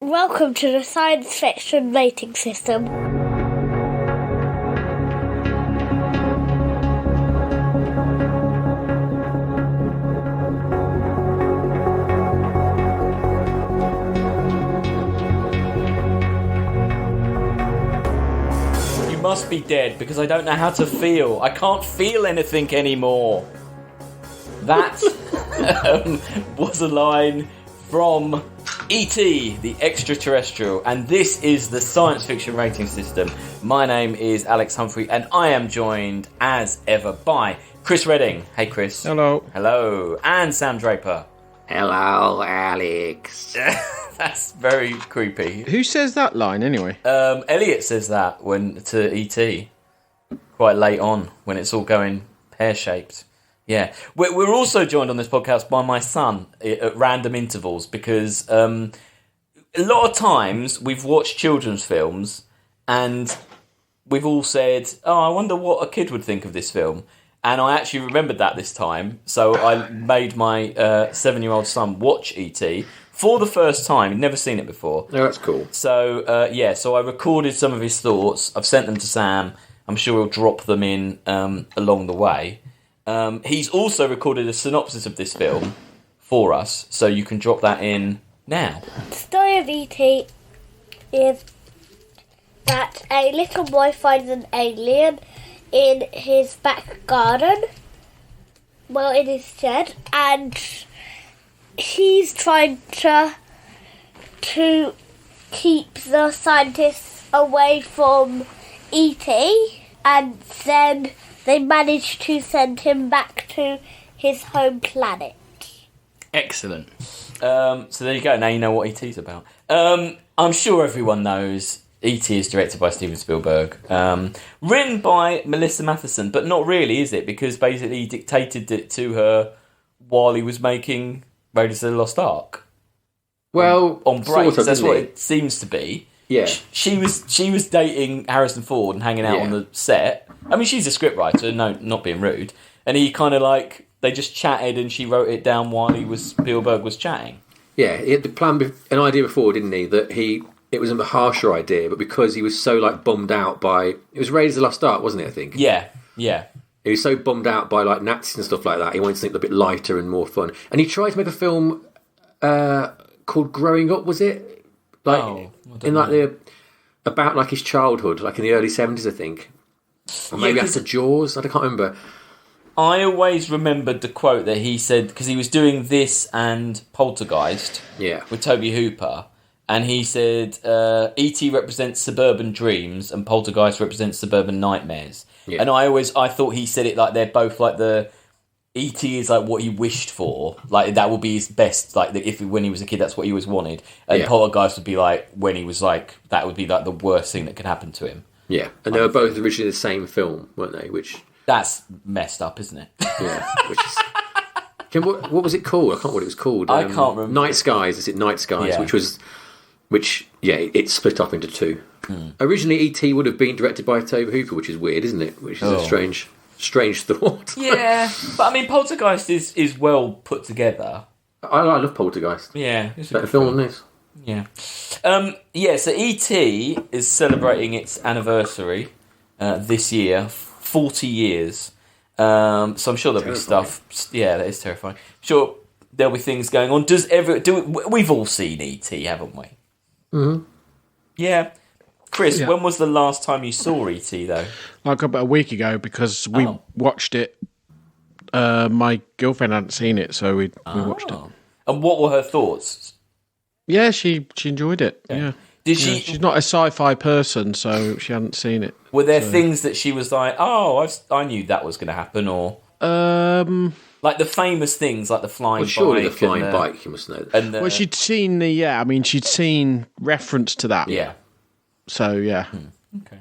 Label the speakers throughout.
Speaker 1: Welcome to the science fiction rating system.
Speaker 2: You must be dead because I don't know how to feel. I can't feel anything anymore. That was a line from E.T., the Extra Terrestrial, and this is the science fiction rating system. My name is Alex Humphrey, and I am joined, as ever, by Chris Redding. Hey, Chris.
Speaker 3: Hello.
Speaker 2: Hello. And Sam Draper.
Speaker 4: Hello, Alex.
Speaker 2: That's very creepy.
Speaker 3: Who says that line, anyway?
Speaker 2: Elliot says that to E.T. quite late on, when it's all going pear-shaped. Yeah, we're also joined on this podcast by my son at random intervals because a lot of times we've watched children's films and we've all said, oh, I wonder what a kid would think of this film. And I actually remembered that this time, so I made my 7-year-old son watch E.T. for the first time. He'd never seen it before.
Speaker 4: Oh, that's cool.
Speaker 2: So, so I recorded some of his thoughts. I've sent them to Sam. I'm sure he'll drop them in along the way. He's also recorded a synopsis of this film for us, so you can drop that in now.
Speaker 1: The story of E.T. is that a little boy finds an alien in his back garden, in his shed, and he's trying to keep the scientists away from E.T., and then they managed to send him back to his home planet.
Speaker 2: Excellent. So there you go. Now you know what E.T.'s about. I'm sure everyone knows E.T. is directed by Steven Spielberg. Written by Melissa Matheson, but not really, is it? Because basically he dictated it to her while he was making Raiders of the Lost Ark.
Speaker 4: Well,
Speaker 2: on breaks.
Speaker 4: sort of,
Speaker 2: That's what
Speaker 4: it
Speaker 2: seems to be.
Speaker 4: Yeah.
Speaker 2: She was dating Harrison Ford and hanging out on the set. I mean, she's a scriptwriter, no, not being rude. And he kind of they just chatted and she wrote it down while Spielberg was chatting.
Speaker 4: Yeah, he had an idea before, didn't he? That it was a harsher idea, but because he was so bummed out by it was Raiders of the Lost Ark, wasn't it? I think.
Speaker 2: Yeah.
Speaker 4: He was so bummed out by Nazis and stuff like that. He wanted something a bit lighter and more fun. And he tried to make a film called Growing Up. Was it? About his childhood, in the early 70s, I think. Or maybe after Jaws, I can't remember.
Speaker 2: I always remembered the quote that he said, because he was doing this and Poltergeist with Toby Hooper, and he said, E.T. represents suburban dreams and Poltergeist represents suburban nightmares. Yeah. And I thought he said it they're both the... E.T. is what he wished for. That would be his best. When he was a kid, that's what he always wanted. And Poltergeist would be when he was that would be the worst thing that could happen to him.
Speaker 4: Yeah, and they were both originally the same film, weren't they?
Speaker 2: That's messed up, isn't it?
Speaker 4: Yeah. What was it called? I can't remember what it was called.
Speaker 2: I can't remember.
Speaker 4: Night Skies. Is it Night Skies? Yeah. It split up into two. Originally, E.T. would have been directed by Toby Hooper, which is weird, isn't it? Which is a strange thought.
Speaker 2: Yeah, but I mean, Poltergeist is well put together.
Speaker 4: I love Poltergeist.
Speaker 2: Yeah,
Speaker 4: it's a better film than this.
Speaker 2: Yeah. So E.T. is celebrating its anniversary this year, 40 years. So I'm sure there'll be stuff. Yeah, that is terrifying. Sure, there'll be things going on. We've all seen E.T., haven't we?
Speaker 4: Mm-hmm.
Speaker 2: Yeah. Chris, when was the last time you saw E.T., though?
Speaker 3: About a week ago, because we watched it. My girlfriend hadn't seen it, so we watched it.
Speaker 2: And what were her thoughts?
Speaker 3: Yeah, she enjoyed it. Yeah.
Speaker 2: Did she?
Speaker 3: She's not a sci-fi person, so she hadn't seen it.
Speaker 2: Were there things that she was I knew that was going to happen, or the famous things, like the flying bike?
Speaker 4: Surely the flying bike, you must know.
Speaker 3: She'd seen she'd seen reference to that.
Speaker 2: Yeah.
Speaker 3: So yeah.
Speaker 2: Okay.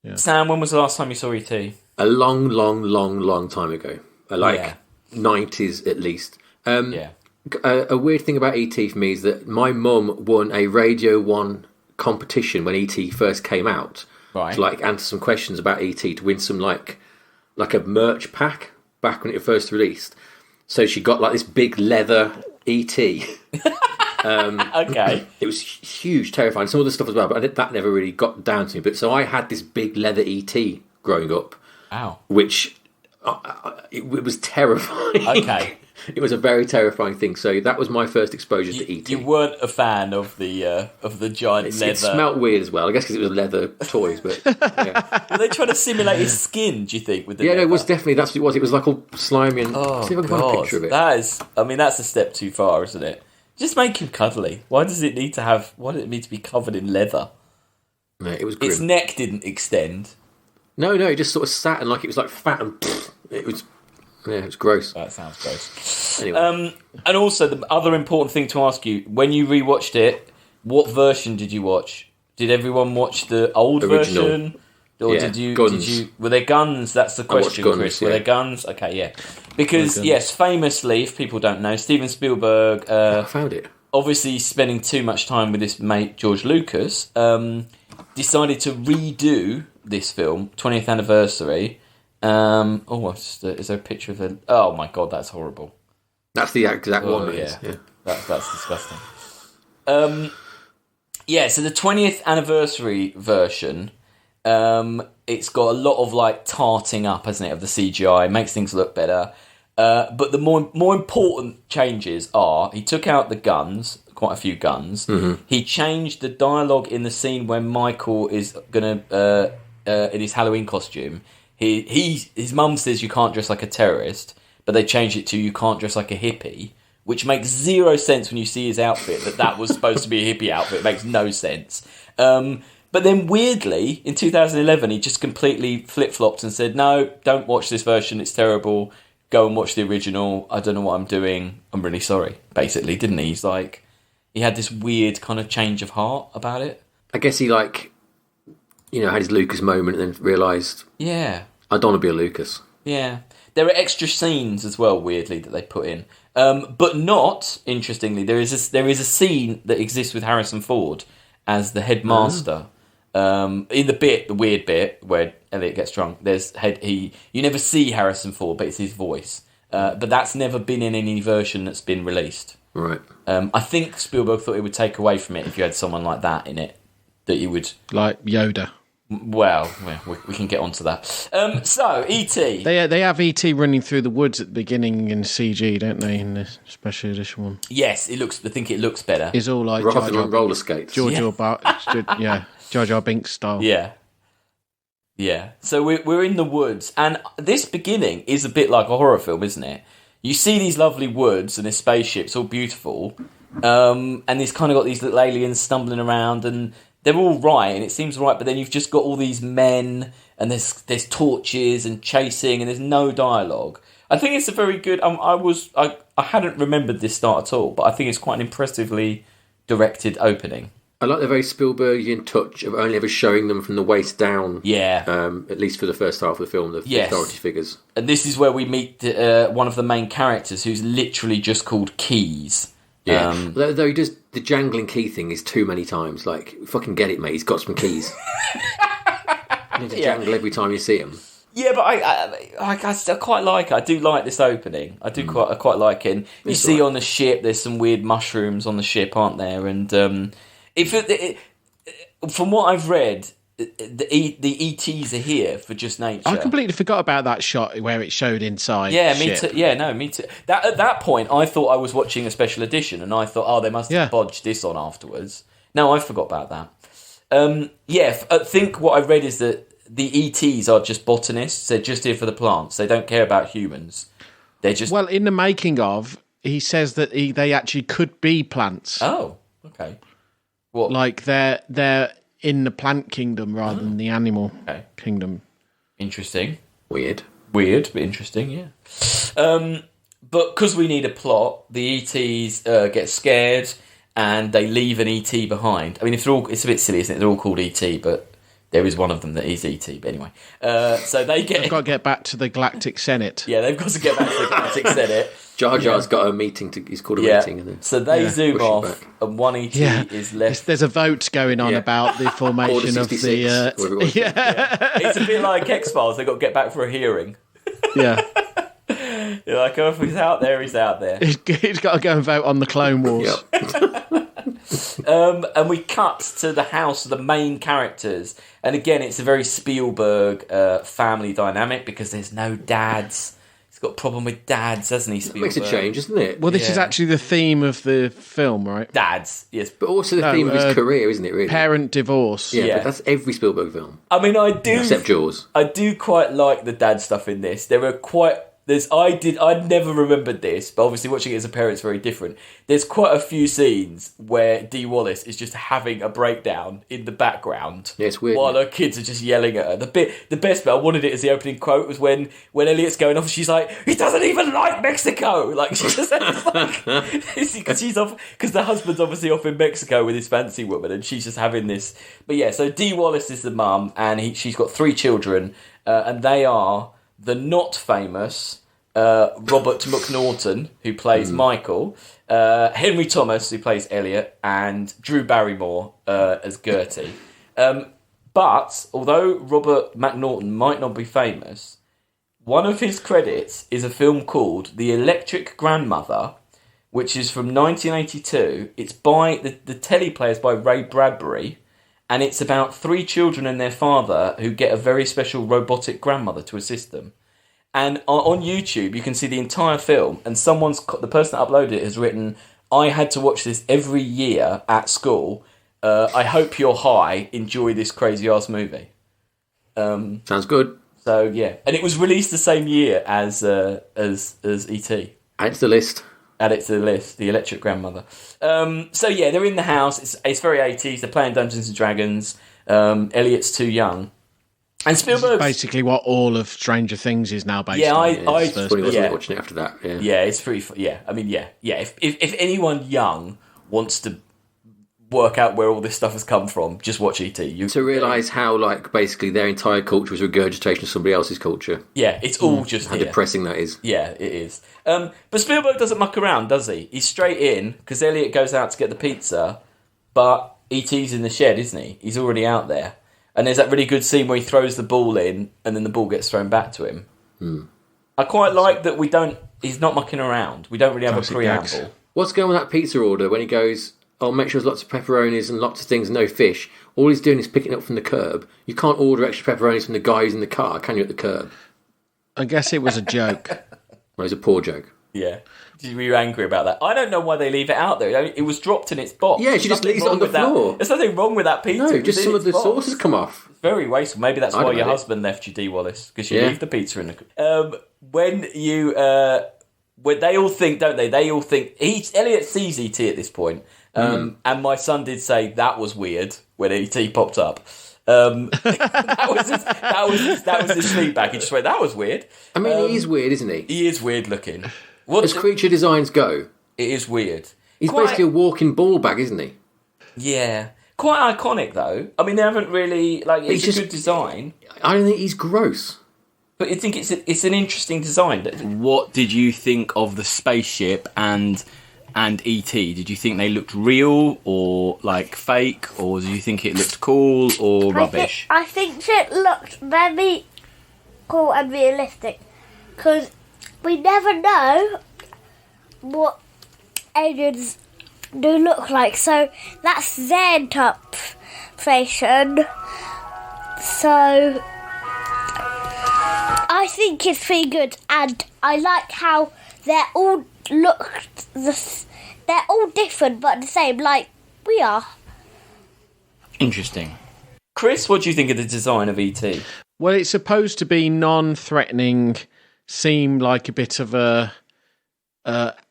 Speaker 2: Yeah. Sam, when was the last time you saw E.T.?
Speaker 4: A long, long, long, long time ago. 90s at least. A weird thing about E.T. for me is that my mum won a Radio 1 competition when E.T. first came out.
Speaker 2: Right.
Speaker 4: To answer some questions about E.T. to win some a merch pack back when it first released. So she got this big leather E.T.
Speaker 2: Okay.
Speaker 4: It was huge, terrifying. Some other stuff as well, but that never really got down to me. But so I had this big leather ET growing up.
Speaker 2: Wow.
Speaker 4: Which it was terrifying.
Speaker 2: Okay.
Speaker 4: It was a very terrifying thing. So that was my first exposure to ET.
Speaker 2: You weren't a fan of the giant leather.
Speaker 4: It smelt weird as well. I guess because it was leather toys, but yeah.
Speaker 2: Were they trying to simulate his skin? Do you think? With the
Speaker 4: no,
Speaker 2: leather?
Speaker 4: it was definitely that's what it was. It was like all slimy and. See if I can find a picture of it.
Speaker 2: That's a step too far, isn't it? Just make him cuddly. Why does it need to be covered in leather?
Speaker 4: No, it was grim.
Speaker 2: Its neck didn't extend.
Speaker 4: No, it just sort of sat and like it was like fat and it was. Yeah, it was gross.
Speaker 2: That sounds gross.
Speaker 4: Anyway.
Speaker 2: And also, the other important thing to ask you, when you rewatched it, what version did you watch? Did everyone watch the old
Speaker 4: Original.
Speaker 2: version? Or
Speaker 4: guns.
Speaker 2: were there guns? That's the question,
Speaker 4: guns,
Speaker 2: Chris.
Speaker 4: yeah.
Speaker 2: Were there guns? Okay, yeah. Because, yes, famously, if people don't know, Steven Spielberg...
Speaker 4: I found it.
Speaker 2: Obviously spending too much time with his mate George Lucas, decided to redo this film, 20th anniversary... is there a picture of it? Oh my god, that's horrible.
Speaker 4: That's the exact one.
Speaker 2: Yeah.
Speaker 4: Yeah.
Speaker 2: That's disgusting. So the 20th anniversary version, it's got a lot of like tarting up, hasn't it, of the CGI. It makes things look better. But the more important changes are he took out the guns, quite a few guns. Mm-hmm. He changed the dialogue in the scene when Michael is gonna in his Halloween costume. His mum says you can't dress like a terrorist, but they changed it to you can't dress like a hippie, which makes zero sense when you see his outfit, that was supposed to be a hippie outfit. It makes no sense. But then weirdly, in 2011, he just completely flip-flopped and said, no, don't watch this version, it's terrible. Go and watch the original. I don't know what I'm doing. I'm really sorry, basically, didn't he? He's like, he had this weird kind of change of heart about it.
Speaker 4: I guess he had his Lucas moment and then realised...
Speaker 2: Yeah.
Speaker 4: I don't want to be a Lucas.
Speaker 2: Yeah. There are extra scenes as well, weirdly, that they put in. But not, interestingly, there is a scene that exists with Harrison Ford as the headmaster. In the weird bit, where Elliot gets drunk, you never see Harrison Ford, but it's his voice. But that's never been in any version that's been released.
Speaker 4: Right.
Speaker 2: I think Spielberg thought it would take away from it if you had someone like that in it, that you would...
Speaker 3: Like Yoda.
Speaker 2: Well, we can get onto that. So, E.T.
Speaker 3: They have E.T. running through the woods at the beginning in CG, don't they, in the special edition one?
Speaker 2: Yes, I think it looks better.
Speaker 3: It's all like
Speaker 4: rather than roller skates.
Speaker 3: Jar Jar Binks style.
Speaker 2: Yeah. Yeah. So we're in the woods, and this beginning is a bit like a horror film, isn't it? You see these lovely woods and this spaceship, it's all beautiful, and it's kind of got these little aliens stumbling around, and they're all right, and it seems right, but then you've just got all these men, and there's torches and chasing, and there's no dialogue. I think it's a very good... I hadn't remembered this start at all, but I think it's quite an impressively directed opening.
Speaker 4: I like the very Spielbergian touch of only ever showing them from the waist down.
Speaker 2: Yeah.
Speaker 4: At least for the first half of the film, the authority figures.
Speaker 2: And this is where we meet one of the main characters, who's literally just called Keys.
Speaker 4: Yeah, though he does the jangling key thing is too many times. Like, fucking get it, mate. He's got some keys. You need to jangle every time you see him.
Speaker 2: Yeah, but I still quite like it. I do like this opening. I quite like it. And you see on the ship, there's some weird mushrooms on the ship, aren't there? And from what I've read, the ETs are here for just nature.
Speaker 3: I completely forgot about that shot where it showed inside.
Speaker 2: Yeah, me too. Yeah, no, me too. At that point, I thought I was watching a special edition, and I thought, oh, they must have bodged this on afterwards. No, I forgot about that. I think what I read is that the ETs are just botanists. They're just here for the plants. They don't care about humans. They're just...
Speaker 3: Well, in the making of, he says that they actually could be plants.
Speaker 2: Oh, okay. What?
Speaker 3: Like they're in the plant kingdom rather than the animal kingdom.
Speaker 2: Interesting.
Speaker 4: Weird, but
Speaker 2: interesting, yeah. But because we need a plot, the ETs get scared and they leave an ET behind. I mean, it's a bit silly, isn't it? They're all called ET, but there is one of them that is ET. But anyway, so they've got
Speaker 3: to get back to the Galactic Senate.
Speaker 2: Yeah, they've got to get back to the Galactic Senate.
Speaker 4: Jar Jar's got a meeting. He's called a meeting. And
Speaker 2: so they zoom off, and one ET is left.
Speaker 3: There's a vote going on about the formation of the...
Speaker 2: It's a bit like X-Files. They've got to get back for a hearing.
Speaker 3: Yeah.
Speaker 2: You're like, oh, if he's out there, he's out there.
Speaker 3: He's got to go and vote on the Clone Wars.
Speaker 4: Yep.
Speaker 2: And we cut to the house of the main characters. And again, it's a very Spielberg family dynamic because there's no dads. He's got a problem with dads, hasn't he, Spielberg?
Speaker 4: Makes a change, doesn't it?
Speaker 3: Well, this is actually the theme of the film, right?
Speaker 2: Dads, yes.
Speaker 4: But also the theme of his career, isn't it, really?
Speaker 3: Parent divorce.
Speaker 4: Yeah, but that's every Spielberg film.
Speaker 2: I mean, I do...
Speaker 4: Except Jaws.
Speaker 2: I do quite like the dad stuff in this. There are quite... I never remembered this, but obviously watching it as a parent is very different. There's quite a few scenes where Dee Wallace is just having a breakdown in the background.
Speaker 4: Yeah, it's weird.
Speaker 2: While her kids are just yelling at her. The best bit, I wanted it as the opening quote, was when Elliot's going off, she's like, he doesn't even like Mexico! Like, she just because the husband's obviously off in Mexico with his fancy woman, and she's just having this. But yeah, so Dee Wallace is the mum, and she's got 3 children, and they are the not famous Robert McNaughton, who plays Michael, Henry Thomas, who plays Elliot, and Drew Barrymore as Gertie. But although Robert McNaughton might not be famous, one of his credits is a film called The Electric Grandmother, which is from 1982. It's by the teleplay is by Ray Bradbury, and it's about 3 children and their father who get a very special robotic grandmother to assist them. And on YouTube, you can see the entire film, and the person that uploaded it has written, I had to watch this every year at school. I hope you're high. Enjoy this crazy-ass movie.
Speaker 4: Sounds good.
Speaker 2: So, yeah. And it was released the same year as E.T.
Speaker 4: Add to the list.
Speaker 2: Add it to the list, The Electric Grandmother. So, yeah, they're in the house. It's very 80s. They're playing Dungeons and Dragons. Elliot's too young. And Spielberg,
Speaker 3: basically what all of Stranger Things is now based on.
Speaker 4: I wasn't watching it after that.
Speaker 2: Yeah, it's pretty. Yeah, I mean, yeah. If anyone young wants to work out where all this stuff has come from, just watch E.T.
Speaker 4: To realise how, like, basically their entire culture was regurgitation of somebody else's culture.
Speaker 2: Yeah, it's all just
Speaker 4: how depressing that is.
Speaker 2: Yeah, it is. But Spielberg doesn't muck around, does he? He's straight in because Elliot goes out to get the pizza, but E.T.'s in the shed, isn't he? He's already out there. And there's that really good scene where he throws the ball in and then the ball gets thrown back to him. I quite like that he's not mucking around. We don't really have a preamble.
Speaker 4: What's going on with that pizza order when he goes, make sure there's lots of pepperonis and lots of things and no fish? All he's doing is picking it up from the curb. You can't order extra pepperonis from the guy who's in the car, can you, at the curb?
Speaker 3: I guess it was a joke.
Speaker 4: Well, it's a poor joke.
Speaker 2: Yeah. Were you angry about that? I don't know why they leave it out there. It was dropped in its box.
Speaker 4: Yeah, she just leaves it on the floor.
Speaker 2: There's nothing wrong with that pizza.
Speaker 4: No, just some of the sauces come off.
Speaker 2: It's very wasteful. Maybe that's why your husband left you, Dee Wallace, because you leave the pizza in the... when they all think, don't they? They all think... Elliot sees E.T. at this point. And my son did say that was weird when E.T. popped up. that was his feedback. He just went, that was weird.
Speaker 4: I mean, he is weird, isn't he?
Speaker 2: He is weird looking.
Speaker 4: As creature designs go,
Speaker 2: it is weird.
Speaker 4: He's basically a walking ball bag, isn't he?
Speaker 2: Yeah. Quite iconic, though. I mean, they haven't really... it's a good design.
Speaker 4: I don't think he's gross.
Speaker 2: But I think it's an interesting design. What did you think of the spaceship and E.T.? Did you think they looked real or, fake? Or did you think it looked cool or rubbish?
Speaker 1: I think it looked very cool and realistic. Because we never know what aliens do look like. So that's their interpretation. So I think it's pretty good, and I like how they're all they're all different but the same, like we are.
Speaker 2: Interesting. Chris, what do you think of the design of E.T.?
Speaker 3: Well, it's supposed to be non-threatening, seem like a bit of a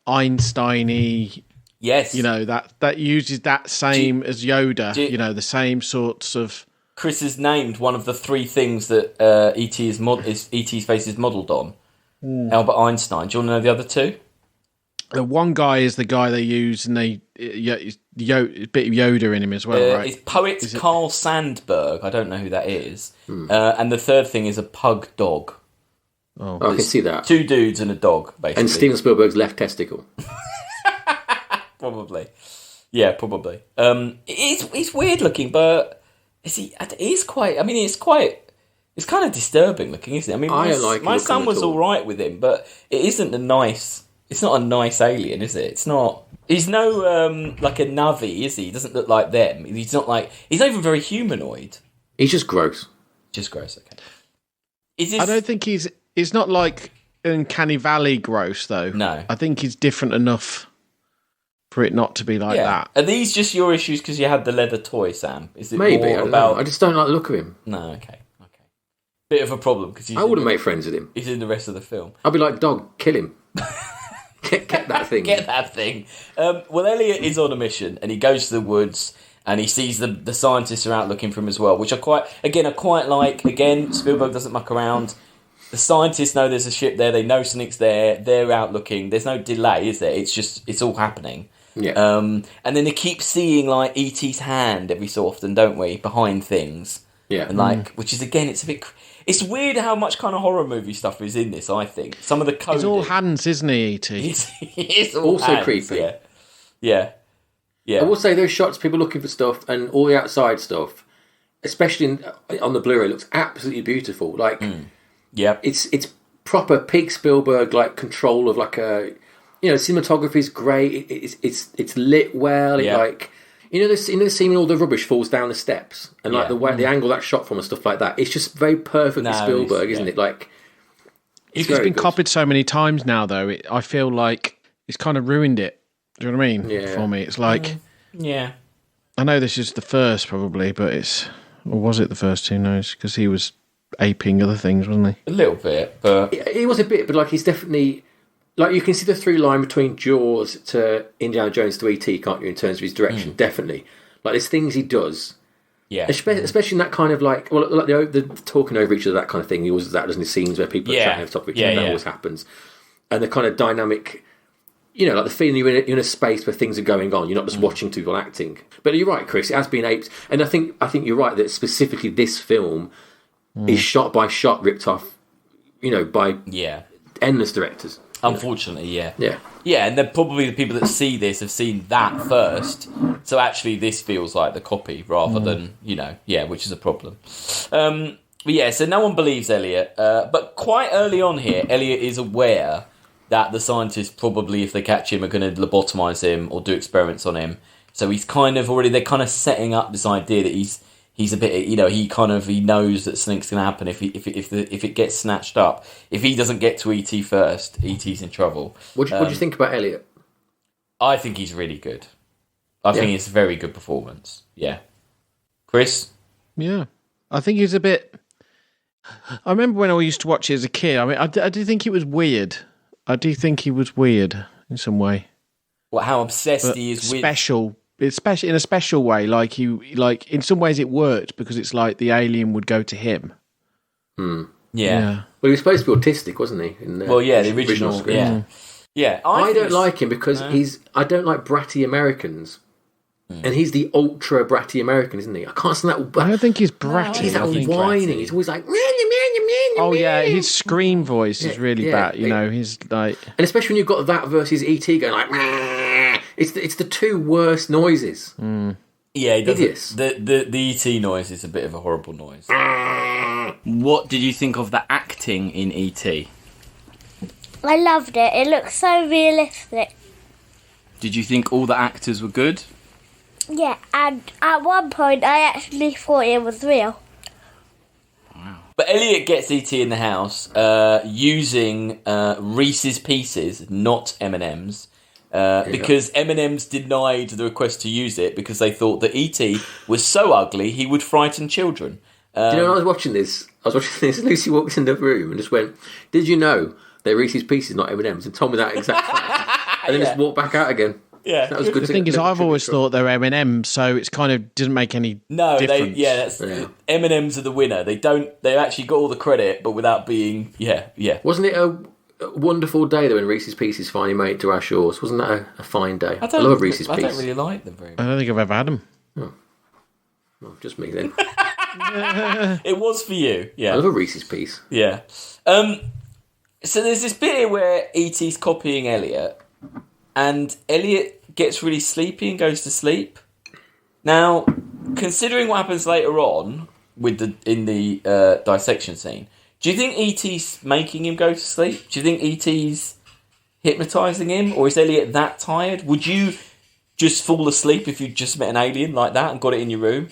Speaker 3: Einstein-y.
Speaker 2: Yes.
Speaker 3: That uses that same as Yoda, the same sorts of...
Speaker 2: Chris has named one of the 3 things that E.T.'s face is modelled on. Albert Einstein. Do you want to know the other 2?
Speaker 3: The one guy is the guy they use, and a bit of Yoda in him as well, right?
Speaker 2: It's poet Carl Sandburg. I don't know who that is. And the third thing is a pug dog.
Speaker 4: Oh, I can see that.
Speaker 2: 2 dudes and a dog, basically.
Speaker 4: And Steven Spielberg's left testicle.
Speaker 2: Probably. Yeah, probably. It's weird looking, but it's quite... I mean, it's kind of disturbing looking, isn't it? I mean, my son was all right with him, but it isn't a nice It's not a nice alien, is it? It's not. He's no like a Navi, is he? He doesn't look like them. He's not even very humanoid.
Speaker 4: He's just gross.
Speaker 2: Just gross. Okay.
Speaker 3: I don't think he's not like Uncanny Valley gross though.
Speaker 2: No.
Speaker 3: I think he's different enough for it not to be like that.
Speaker 2: Are these just your issues because you had the leather toy, Sam? Is it
Speaker 4: maybe
Speaker 2: more about?
Speaker 4: I just don't like the look of him.
Speaker 2: No. Okay. Bit of a problem because
Speaker 4: I wouldn't make friends with him.
Speaker 2: He's in the rest of the film.
Speaker 4: I'd be like, dog, kill him. Get that thing.
Speaker 2: Get that thing. Well, Elliot is on a mission and he goes to the woods and he sees the scientists are out looking for him as well, which I quite like. Again, Spielberg doesn't muck around. The scientists know there's a ship there. They know something's there. They're out looking. There's no delay, is there? It's all happening.
Speaker 4: Yeah.
Speaker 2: And then they keep seeing like E.T.'s hand every so often, don't we? Behind things.
Speaker 4: Yeah.
Speaker 2: And which is again, it's a bit. It's weird how much kind of horror movie stuff is in this, I think. Some of the coding...
Speaker 3: It's all hands, isn't he, E.T.?
Speaker 2: It's all
Speaker 4: also
Speaker 2: hands,
Speaker 4: creepy.
Speaker 2: Yeah.
Speaker 4: I will say those shots, people looking for stuff and all the outside stuff, especially on the Blu-ray, looks absolutely beautiful. Like, it's proper peak Spielberg, like, control of like a... cinematography is great. It's lit well. The scene when all the rubbish falls down the steps and like the angle that's shot from and stuff like that. It's just very perfectly Spielberg, isn't it? Like
Speaker 3: it's been copied so many times now, though. I feel like it's kind of ruined it. Do you know what I mean?
Speaker 4: Yeah.
Speaker 3: For me, it's like I know this is the first probably, but or was it the first? Who knows? Because he was aping other things, wasn't he?
Speaker 2: A little bit, but
Speaker 4: he was a bit, but like he's definitely. Like, you can see the through line between Jaws to Indiana Jones to E.T., can't you, in terms of his direction? Definitely. Like, there's things he does.
Speaker 2: Yeah.
Speaker 4: Especially in that kind of, like the talking over each other, that kind of thing. He always does that, doesn't he? Scenes where people are chatting over top of each other. That always happens. And the kind of dynamic, like the feeling you're in a space where things are going on. You're not just watching two people acting. But you're right, Chris. It has been aped. And I think you're right that specifically this film is shot by shot ripped off, by endless directors.
Speaker 2: Unfortunately, yeah.
Speaker 4: Yeah,
Speaker 2: and then probably the people that see this have seen that first. So actually, this feels like the copy rather than, which is a problem. So no one believes Elliot. But quite early on here, Elliot is aware that the scientists probably, if they catch him, are going to lobotomise him or do experiments on him. So he's kind of they're kind of setting up this idea that he's a bit, he knows that something's going to happen if it gets snatched up. If he doesn't get to E.T. first, E.T.'s in trouble.
Speaker 4: What do you think about Elliot?
Speaker 2: I think he's really good. I think it's a very good performance. Yeah. Chris?
Speaker 3: Yeah. I think he's a bit... I remember when I used to watch it as a kid. I mean, I do think it was weird. I do think he was weird in some way.
Speaker 2: What, how obsessed he is with...
Speaker 3: Special. It's special in a special way. Like in some ways it worked because it's like the alien would go to him.
Speaker 2: Yeah.
Speaker 4: Well, he was supposed to be autistic, wasn't he?
Speaker 2: The original script. Yeah.
Speaker 4: I don't like him because I don't like bratty Americans. And he's the ultra bratty American, isn't he? I can't stand that.
Speaker 3: I don't think he's bratty.
Speaker 4: He's that whining. He's always like...
Speaker 3: Oh, yeah, his scream voice is really bad. He's like...
Speaker 4: And especially when you've got that versus E.T. going like... It's the two worst noises.
Speaker 2: Yeah, he does.
Speaker 4: Idiots.
Speaker 2: The E.T. noise is a bit of a horrible noise. What did you think of the acting in E.T.?
Speaker 1: I loved it. It looked so realistic.
Speaker 2: Did you think all the actors were good?
Speaker 1: Yeah, and at one point I actually thought it was real.
Speaker 2: Wow. But Elliot gets E.T. in the house using Reese's Pieces, not M&M's. Because M&M's denied the request to use it because they thought that E.T. was so ugly he would frighten children.
Speaker 4: Do you know when I was watching this? Lucy walked in the room and just went, "Did you know they're Reese's Pieces, not M&M's?" And told me that exactly. And then just walked back out again.
Speaker 2: Yeah,
Speaker 4: that was good.
Speaker 3: The thing is, I've always thought they're M&M's, so it's kind of doesn't make any difference.
Speaker 2: M&M's are the winner. They actually got all the credit, but without being
Speaker 4: Wasn't it a wonderful day though when Reese's Pieces finally made it to our shores? Wasn't that a fine day? I love Reese's Pieces.
Speaker 2: I don't really like them very much.
Speaker 3: I don't think I've ever had them.
Speaker 4: Oh. Well, just me then.
Speaker 2: It was for you. Yeah,
Speaker 4: I love a Reese's Piece.
Speaker 2: Yeah. So there's this bit here where E.T.'s copying Elliot, and Elliot gets really sleepy and goes to sleep. Now, considering what happens later on in the dissection scene, do you think E.T.'s making him go to sleep? Do you think E.T.'s hypnotising him, or is Elliot that tired? Would you just fall asleep if you just met an alien like that and got it in your room?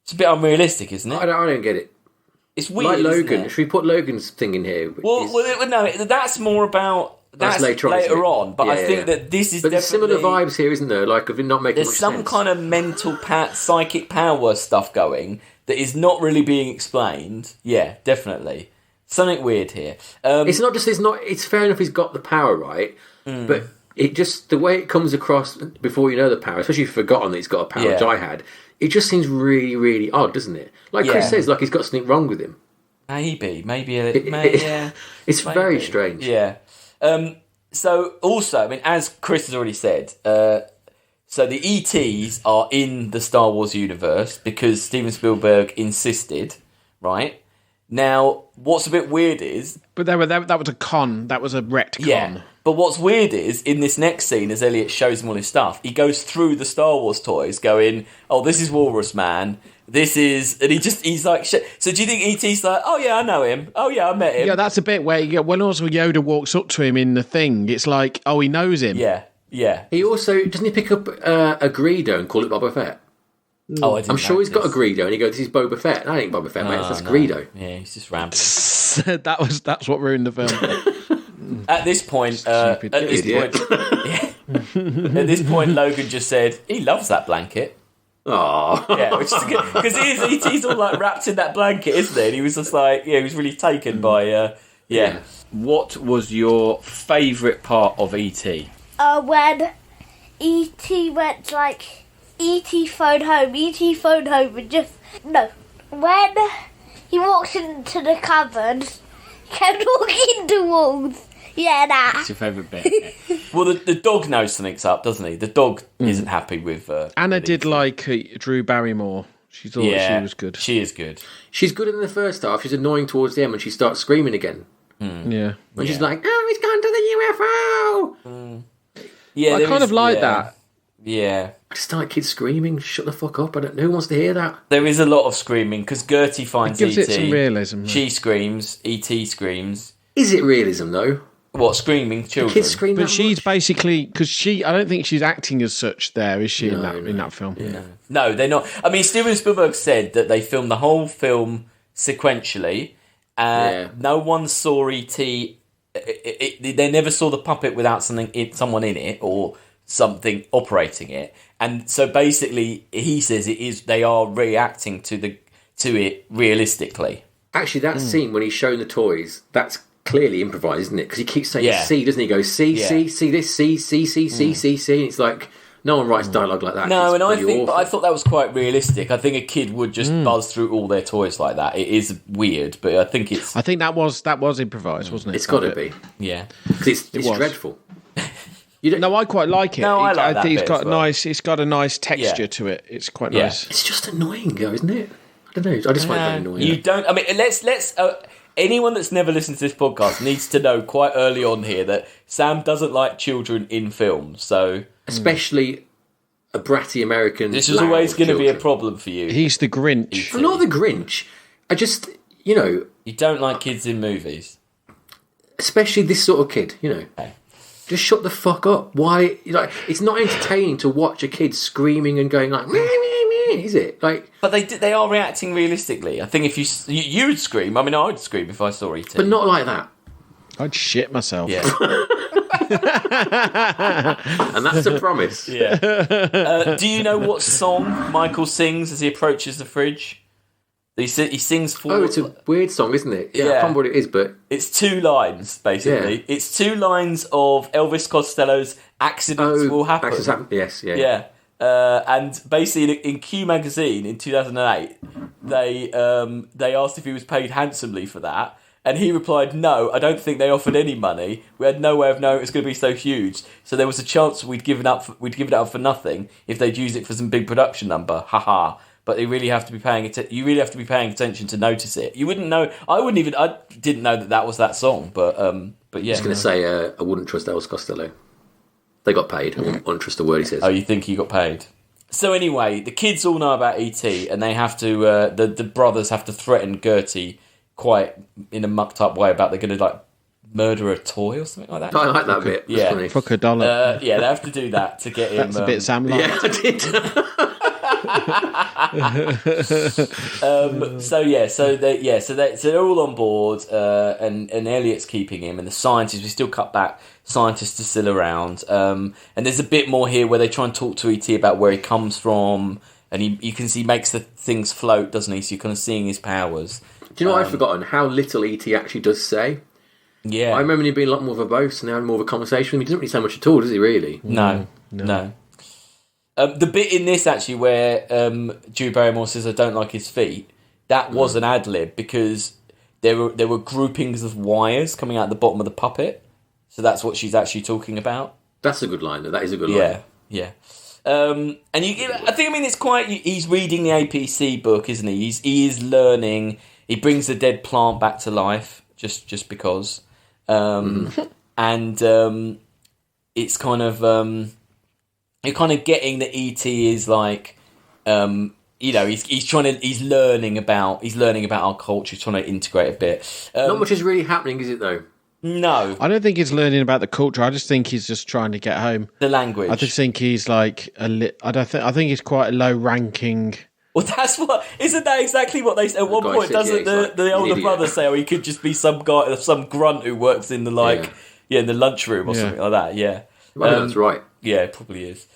Speaker 2: It's a bit unrealistic, isn't it?
Speaker 4: I don't get it.
Speaker 2: It's weird,
Speaker 4: like Logan.
Speaker 2: isn't it?
Speaker 4: Should we put Logan's thing in here?
Speaker 2: No, that's more about... That's later on, but I think that this is
Speaker 4: but
Speaker 2: definitely...
Speaker 4: there's similar vibes here, isn't there? Like, of it not making
Speaker 2: There's
Speaker 4: much
Speaker 2: some
Speaker 4: sense.
Speaker 2: kind of mental psychic power stuff going that is not really being explained. Yeah, definitely. Something weird here.
Speaker 4: It's fair enough he's got the power, right? But it just, the way it comes across before you know the power, especially if you've forgotten that he's got a power, which I had, it just seems really, really odd, doesn't it? Like Chris says, like he's got something wrong with him.
Speaker 2: Maybe.
Speaker 4: It's very strange.
Speaker 2: Yeah. So also, I mean, as Chris has already said, so the ETs are in the Star Wars universe because Steven Spielberg insisted, right? Now, what's a bit weird is...
Speaker 3: But that was a con. That was a retcon.
Speaker 2: Yeah. But what's weird is, in this next scene, as Elliot shows him all his stuff, he goes through the Star Wars toys going, oh, this is Walrus Man, this is... And he's like... So do you think E.T.'s like, oh, yeah, I know him. Oh, yeah, I met him.
Speaker 3: Yeah, that's a bit where, when also Yoda walks up to him in the thing, it's like, oh, he knows him.
Speaker 2: Yeah.
Speaker 4: He also... Doesn't he pick up a Greedo and call it Boba Fett?
Speaker 2: Oh, I didn't
Speaker 4: I'm sure he's got a
Speaker 2: notice.
Speaker 4: Greedo, and he goes, "This is Boba Fett." That ain't Boba Fett, mate. That's Greedo.
Speaker 2: Yeah, he's just rambling.
Speaker 3: That's what ruined the film.
Speaker 2: At this point, at this point, Logan just said he loves that blanket.
Speaker 4: Oh,
Speaker 2: Yeah, which is good because he's all like wrapped in that blanket, isn't he? And he was just like, he was really taken by, What was your favourite part of E.T.?
Speaker 1: When E.T. went like... E.T. phone home and just... No. When he walks into the cupboard, he kept walking towards... Yeah, that.
Speaker 2: What's your favourite bit? Well, the dog knows something's up, doesn't he? The dog isn't happy with...
Speaker 3: Anna
Speaker 2: with
Speaker 3: did
Speaker 2: E.T.
Speaker 3: like Drew Barrymore. She thought she was good.
Speaker 2: She is good.
Speaker 4: she's good in the first half. She's annoying towards the end when she starts screaming again.
Speaker 3: Yeah.
Speaker 4: When she's like, "Oh, he's gone to the UFO!"
Speaker 2: Yeah,
Speaker 3: I kind of like that.
Speaker 2: Yeah.
Speaker 4: I just like kids screaming. Shut the fuck up! Who wants to hear that?
Speaker 2: There is a lot of screaming because Gertie finds
Speaker 3: It gives
Speaker 2: E.T.
Speaker 3: it some realism.
Speaker 2: She screams. E.T. screams.
Speaker 4: Is it realism though?
Speaker 2: What, screaming children?
Speaker 4: Kids scream.
Speaker 3: But
Speaker 4: that
Speaker 3: she's
Speaker 4: much?
Speaker 3: basically... Because I don't think she's acting as such there, is she, in that film?
Speaker 4: Yeah.
Speaker 2: No, they're not. I mean, Steven Spielberg said that they filmed the whole film sequentially. No one saw E.T. They never saw the puppet without someone in it or something operating it. And so basically, he says they are reacting to it realistically.
Speaker 4: Actually, that scene when he's showing the toys, that's clearly improvised, isn't it? Because he keeps saying "see," doesn't he? He goes "see, see this, see, see, see, see, see, see." And it's like no one writes dialogue like that.
Speaker 2: No,
Speaker 4: It's
Speaker 2: and
Speaker 4: pretty
Speaker 2: I thought that was quite realistic. I think a kid would just buzz through all their toys like that. It is weird, but I think it's...
Speaker 3: I think that was improvised, wasn't it?
Speaker 4: It's got to be.
Speaker 2: Yeah.
Speaker 4: Because it's
Speaker 3: was. dreadful. No, I quite like it.
Speaker 2: No, I like that
Speaker 3: think
Speaker 2: bit as well.
Speaker 3: It's got a nice texture to it. It's quite nice.
Speaker 4: It's just annoying, though, isn't it? I don't know. I just find that annoying.
Speaker 2: You don't... I mean, let's anyone that's never listened to this podcast needs to know quite early on here that Sam doesn't like children in films, so...
Speaker 4: Especially a bratty American...
Speaker 2: This is always going to be a problem for you.
Speaker 3: He's the Grinch.
Speaker 4: I'm not the Grinch. I just,
Speaker 2: You don't like kids in movies?
Speaker 4: Especially this sort of kid,
Speaker 2: Okay.
Speaker 4: Just shut the fuck up. Why? It's not entertaining to watch a kid screaming and going like, meh, meh, meh, is it?
Speaker 2: But they are reacting realistically. I think if you would scream. I mean, I would scream if I saw E.T.
Speaker 4: But not like that.
Speaker 3: I'd shit myself.
Speaker 2: Yeah.
Speaker 4: And that's a promise.
Speaker 2: Yeah. Do you know what song Michael sings as he approaches the fridge? He sings for...
Speaker 4: Oh, it's a weird song, isn't it? Yeah, I
Speaker 2: Yeah.
Speaker 4: can't remember what it is, but...
Speaker 2: It's 2 lines, basically.
Speaker 4: Yeah.
Speaker 2: It's 2 lines of Elvis Costello's Accidents Will Happen.
Speaker 4: Accidents Happen. Yes, yeah.
Speaker 2: Yeah. And basically, in Q magazine in 2008, they asked if he was paid handsomely for that, and he replied, "No, I don't think they offered any money. We had no way of knowing it was going to be so huge. So there was a chance we'd give it up for nothing if they'd use it for some big production number. Ha. But you really have to be paying attention to notice it. You wouldn't know. I didn't know that was that song. But yeah.
Speaker 4: I was going to say, I wouldn't trust Elvis Costello. They got paid. I wouldn't trust a word he says.
Speaker 2: Oh, you think he got paid? So anyway, the kids all know about E.T. and they have to. The brothers have to threaten Gertie quite in a mucked up way about they're going to murder a toy or something like that.
Speaker 4: I like that bit.
Speaker 2: Yeah.
Speaker 4: Funny.
Speaker 3: Fuck a dollar.
Speaker 2: Yeah, they have to do that to get him.
Speaker 3: That's a bit Sam liked.
Speaker 4: Yeah, I did.
Speaker 2: So they're all on board, and Elliot's keeping him, and the scientists, we still cut back, scientists are still around, and there's a bit more here where they try and talk to E.T. about where he comes from, and you can see he makes the things float, doesn't he? So you're kind of seeing his powers.
Speaker 4: Do you know what I've forgotten? How little E.T. actually does say.
Speaker 2: Yeah,
Speaker 4: I remember him being a lot more verbose and having more of a conversation with him. He doesn't really say much at all, does he? Really?
Speaker 2: No. The bit in this actually where Drew Barrymore says I don't like his feet, that was an ad lib because there were groupings of wires coming out the bottom of the puppet, so that's what she's actually talking about.
Speaker 4: That's a good line, though. That is a good line.
Speaker 2: Yeah. And it's quite. He's reading the APC book, isn't he? He is learning. He brings the dead plant back to life just because, and it's kind of you're kind of getting that ET is like, he's learning about our culture, trying to integrate a bit.
Speaker 4: Not much is really happening, is it though?
Speaker 2: No,
Speaker 3: I don't think he's learning about the culture. I just think he's just trying to get home.
Speaker 2: The language.
Speaker 3: I just think he's like I think he's quite a low ranking.
Speaker 2: Well, isn't that exactly what they say? At one point, doesn't the older brother say, he could just be some guy, some grunt who works in the in the lunchroom or something like that. Yeah,
Speaker 4: that's right.
Speaker 2: Yeah, it probably is.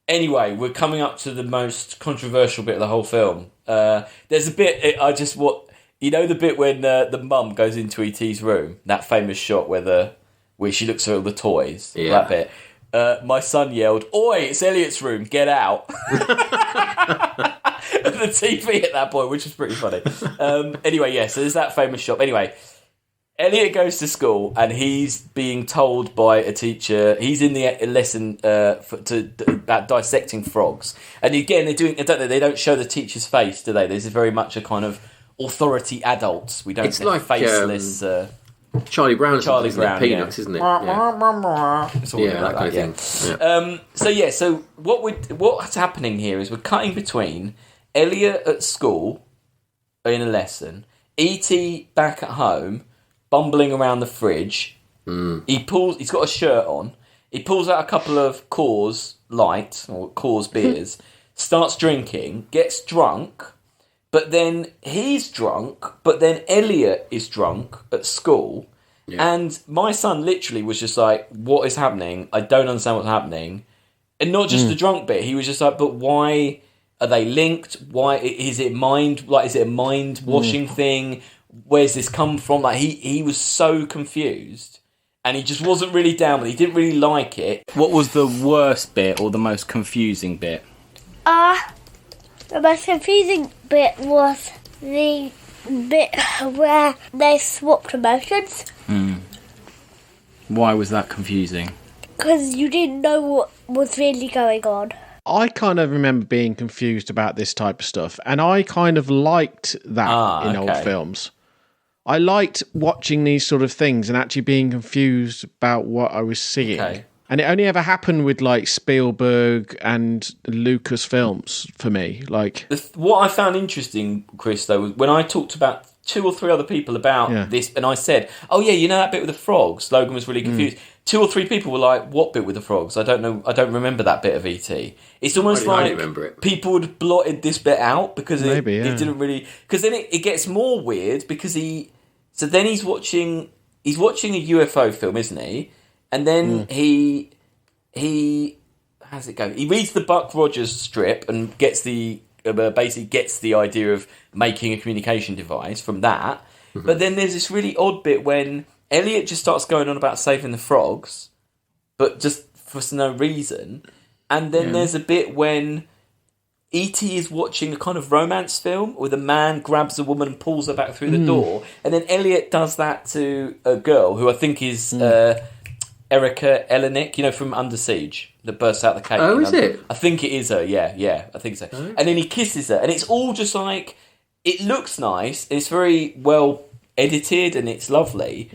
Speaker 2: Anyway, we're coming up to the most controversial bit of the whole film. There's a bit the bit when the mum goes into E.T.'s room, that famous shot where she looks at all the toys. Yeah. That bit. My son yelled, "Oi, it's Elliot's room, get out!" At the TV at that point, which was pretty funny. Anyway, so there's that famous shot. Anyway, Elliot goes to school and he's being told by a teacher. He's in the lesson about dissecting frogs. And again, they don't show the teacher's face, do they? This is very much a kind of authority adults. We don't. It's like faceless.
Speaker 4: Charlie Brown, Peanuts,
Speaker 2: yeah.
Speaker 4: Isn't it?
Speaker 2: Yeah,
Speaker 4: that kind of thing.
Speaker 2: Yeah. So what's happening here is we're cutting between Elliot at school in a lesson, E.T. back at home, bumbling around the fridge. He's got a shirt on. He pulls out a couple of Coors Light or Coors beers, starts drinking, gets drunk. But then he's drunk, but then Elliot is drunk at school. Yeah. And my son literally was just like, what is happening? I don't understand what's happening. And not just the drunk bit. He was just like, but why are they linked? Why is it is it a mind washing thing? Where's this come from? Like he was so confused. And he just wasn't really down with it. He didn't really like it.
Speaker 5: What was the worst bit or the most confusing bit?
Speaker 1: The most confusing bit was the bit where they swapped emotions.
Speaker 5: Why was that confusing?
Speaker 1: Because you didn't know what was really going on.
Speaker 3: I kind of remember being confused about this type of stuff, and I kind of liked that in old films. I liked watching these sort of things and actually being confused about what I was seeing. Okay. And it only ever happened with like Spielberg and Lucas films for me. Like
Speaker 2: what I found interesting, Chris, though, was when I talked about 2 or 3 other people about this, and I said, "Oh yeah, you know that bit with the frogs." Logan was really confused. 2 or 3 people were like, "What bit with the frogs? I don't know. I don't remember that bit of ET." It's almost like people had blotted this bit out because it didn't really. Because then it gets more weird because he's watching a UFO film, isn't he? And then he how's it go? He reads the Buck Rogers strip and gets basically gets the idea of making a communication device from that. Mm-hmm. But then there's this really odd bit when Elliot just starts going on about saving the frogs, but just for no reason. And then there's a bit when E.T. is watching a kind of romance film where the man grabs a woman and pulls her back through the door. And then Elliot does that to a girl who I think is Erica Elenick, from Under Siege, that bursts out the cake.
Speaker 4: Oh, is it?
Speaker 2: I think it is her, yeah, I think so. Oh. And then he kisses her, and it's all just like, it looks nice, it's very well edited, and it's lovely,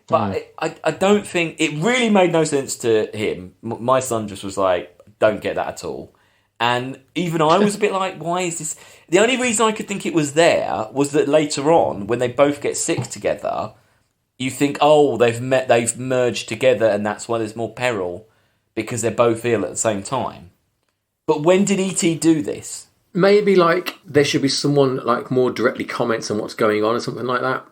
Speaker 2: but I don't think, it really made no sense to him. My son just was like, don't get that at all. And even I was a bit like, why is this? The only reason I could think it was there was that later on, when they both get sick together, you think, oh, they've merged together, and that's why there's more peril because they're both ill at the same time. But when did E.T. do this?
Speaker 4: Maybe there should be someone more directly comments on what's going on or something like that.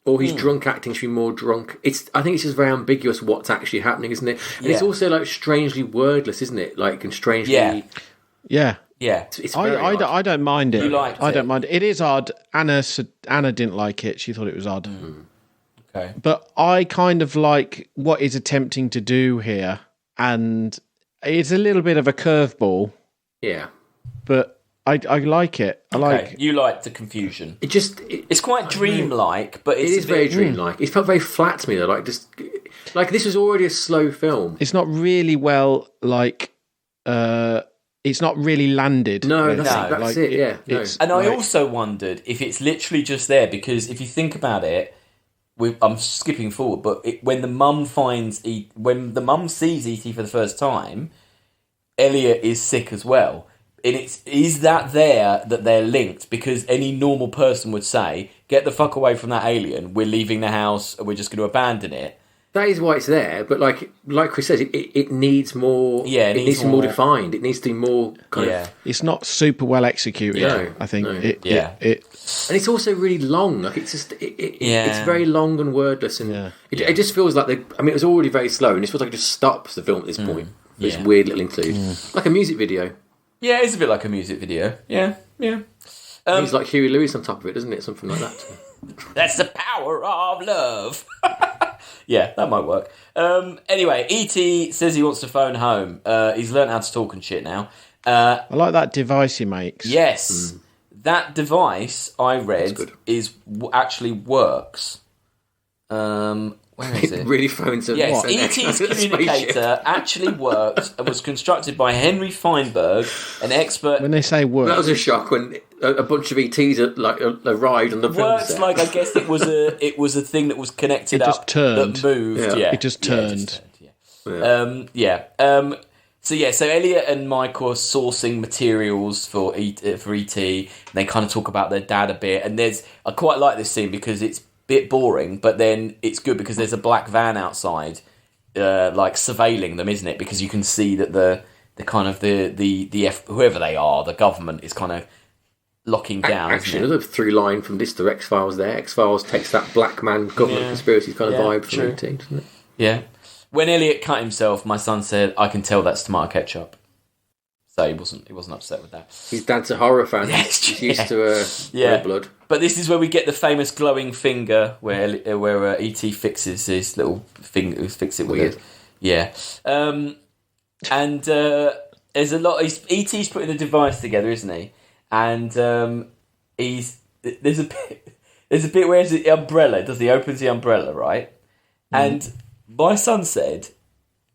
Speaker 4: Or he's drunk acting should be more drunk. I think it's just very ambiguous what's actually happening, isn't it? And it's also strangely wordless, isn't it? And strangely.
Speaker 3: Yeah.
Speaker 4: It's very odd.
Speaker 3: I don't mind it.
Speaker 2: You liked
Speaker 3: I
Speaker 2: it?
Speaker 3: don't mind it. It is odd. Anna didn't like it. She thought it was odd.
Speaker 2: Okay.
Speaker 3: But I kind of like what he's attempting to do here, and it's a little bit of a curveball.
Speaker 4: Yeah.
Speaker 3: But I like it.
Speaker 2: You like the confusion.
Speaker 4: It's
Speaker 2: quite dreamlike, but
Speaker 4: it is very dreamlike. It felt very flat to me though. This was already a slow film.
Speaker 3: It's not really it's not really landed.
Speaker 4: No, that's it. Yeah.
Speaker 2: And I also wondered if it's literally just there because if you think about it, I'm skipping forward, but when the mum sees E.T. for the first time, Elliot is sick as well. And is that they're linked? Because any normal person would say, get the fuck away from that alien, we're leaving the house, and we're just going to abandon it.
Speaker 4: That is why it's there, but like Chris says, it needs more. Yeah, it needs to be more defined. It needs to be more kind of.
Speaker 3: It's not super well executed.
Speaker 4: No,
Speaker 3: I think.
Speaker 4: No.
Speaker 3: And
Speaker 4: it's also really long. It's very long and wordless, and it just feels like it was already very slow, and it feels like it just stops the film at this point. This weird little interlude, like a music video. Yeah,
Speaker 2: it's a bit like a music video. Yeah.
Speaker 4: He's like Huey Lewis on top of it, doesn't it? Something like that.
Speaker 2: That's the power of love. Yeah, that might work. Anyway, E.T. says he wants to phone home. He's learned how to talk and shit now.
Speaker 3: I like that device he makes.
Speaker 2: Yes. That device, I read, actually works. Where is it?
Speaker 4: Really phones him.
Speaker 2: Yes, E.T.'s communicator actually worked and was constructed by Henry Feinberg, an expert.
Speaker 3: When they say work,
Speaker 4: that was a shock when a bunch of ETs arrived on the film
Speaker 2: works
Speaker 4: set.
Speaker 2: I guess it was a thing that was connected up that moved. Yeah.
Speaker 3: It just turned.
Speaker 2: So Elliot and Mike are sourcing materials for E.T. They kind of talk about their dad a bit, and I quite like this scene because it's bit boring, but then it's good because there's a black van outside, surveilling them, isn't it? Because you can see that the whoever they are, the government is kind of locking down.
Speaker 4: Actually, another through line from this to X-Files. There, X-Files takes that black man government conspiracy kind of vibe from E.T., doesn't it?
Speaker 2: Yeah. When Elliot cut himself, my son said, "I can tell that's tomato ketchup." So he wasn't upset with that.
Speaker 4: His dad's a horror fan. He's used to red blood.
Speaker 2: But this is where we get the famous glowing finger, where E.T. fixes his little finger, fix it
Speaker 4: weird.
Speaker 2: And there's a lot. E.T.'s putting a device together, isn't he? And there's a bit where the umbrella he opens the umbrella, right? And my son said,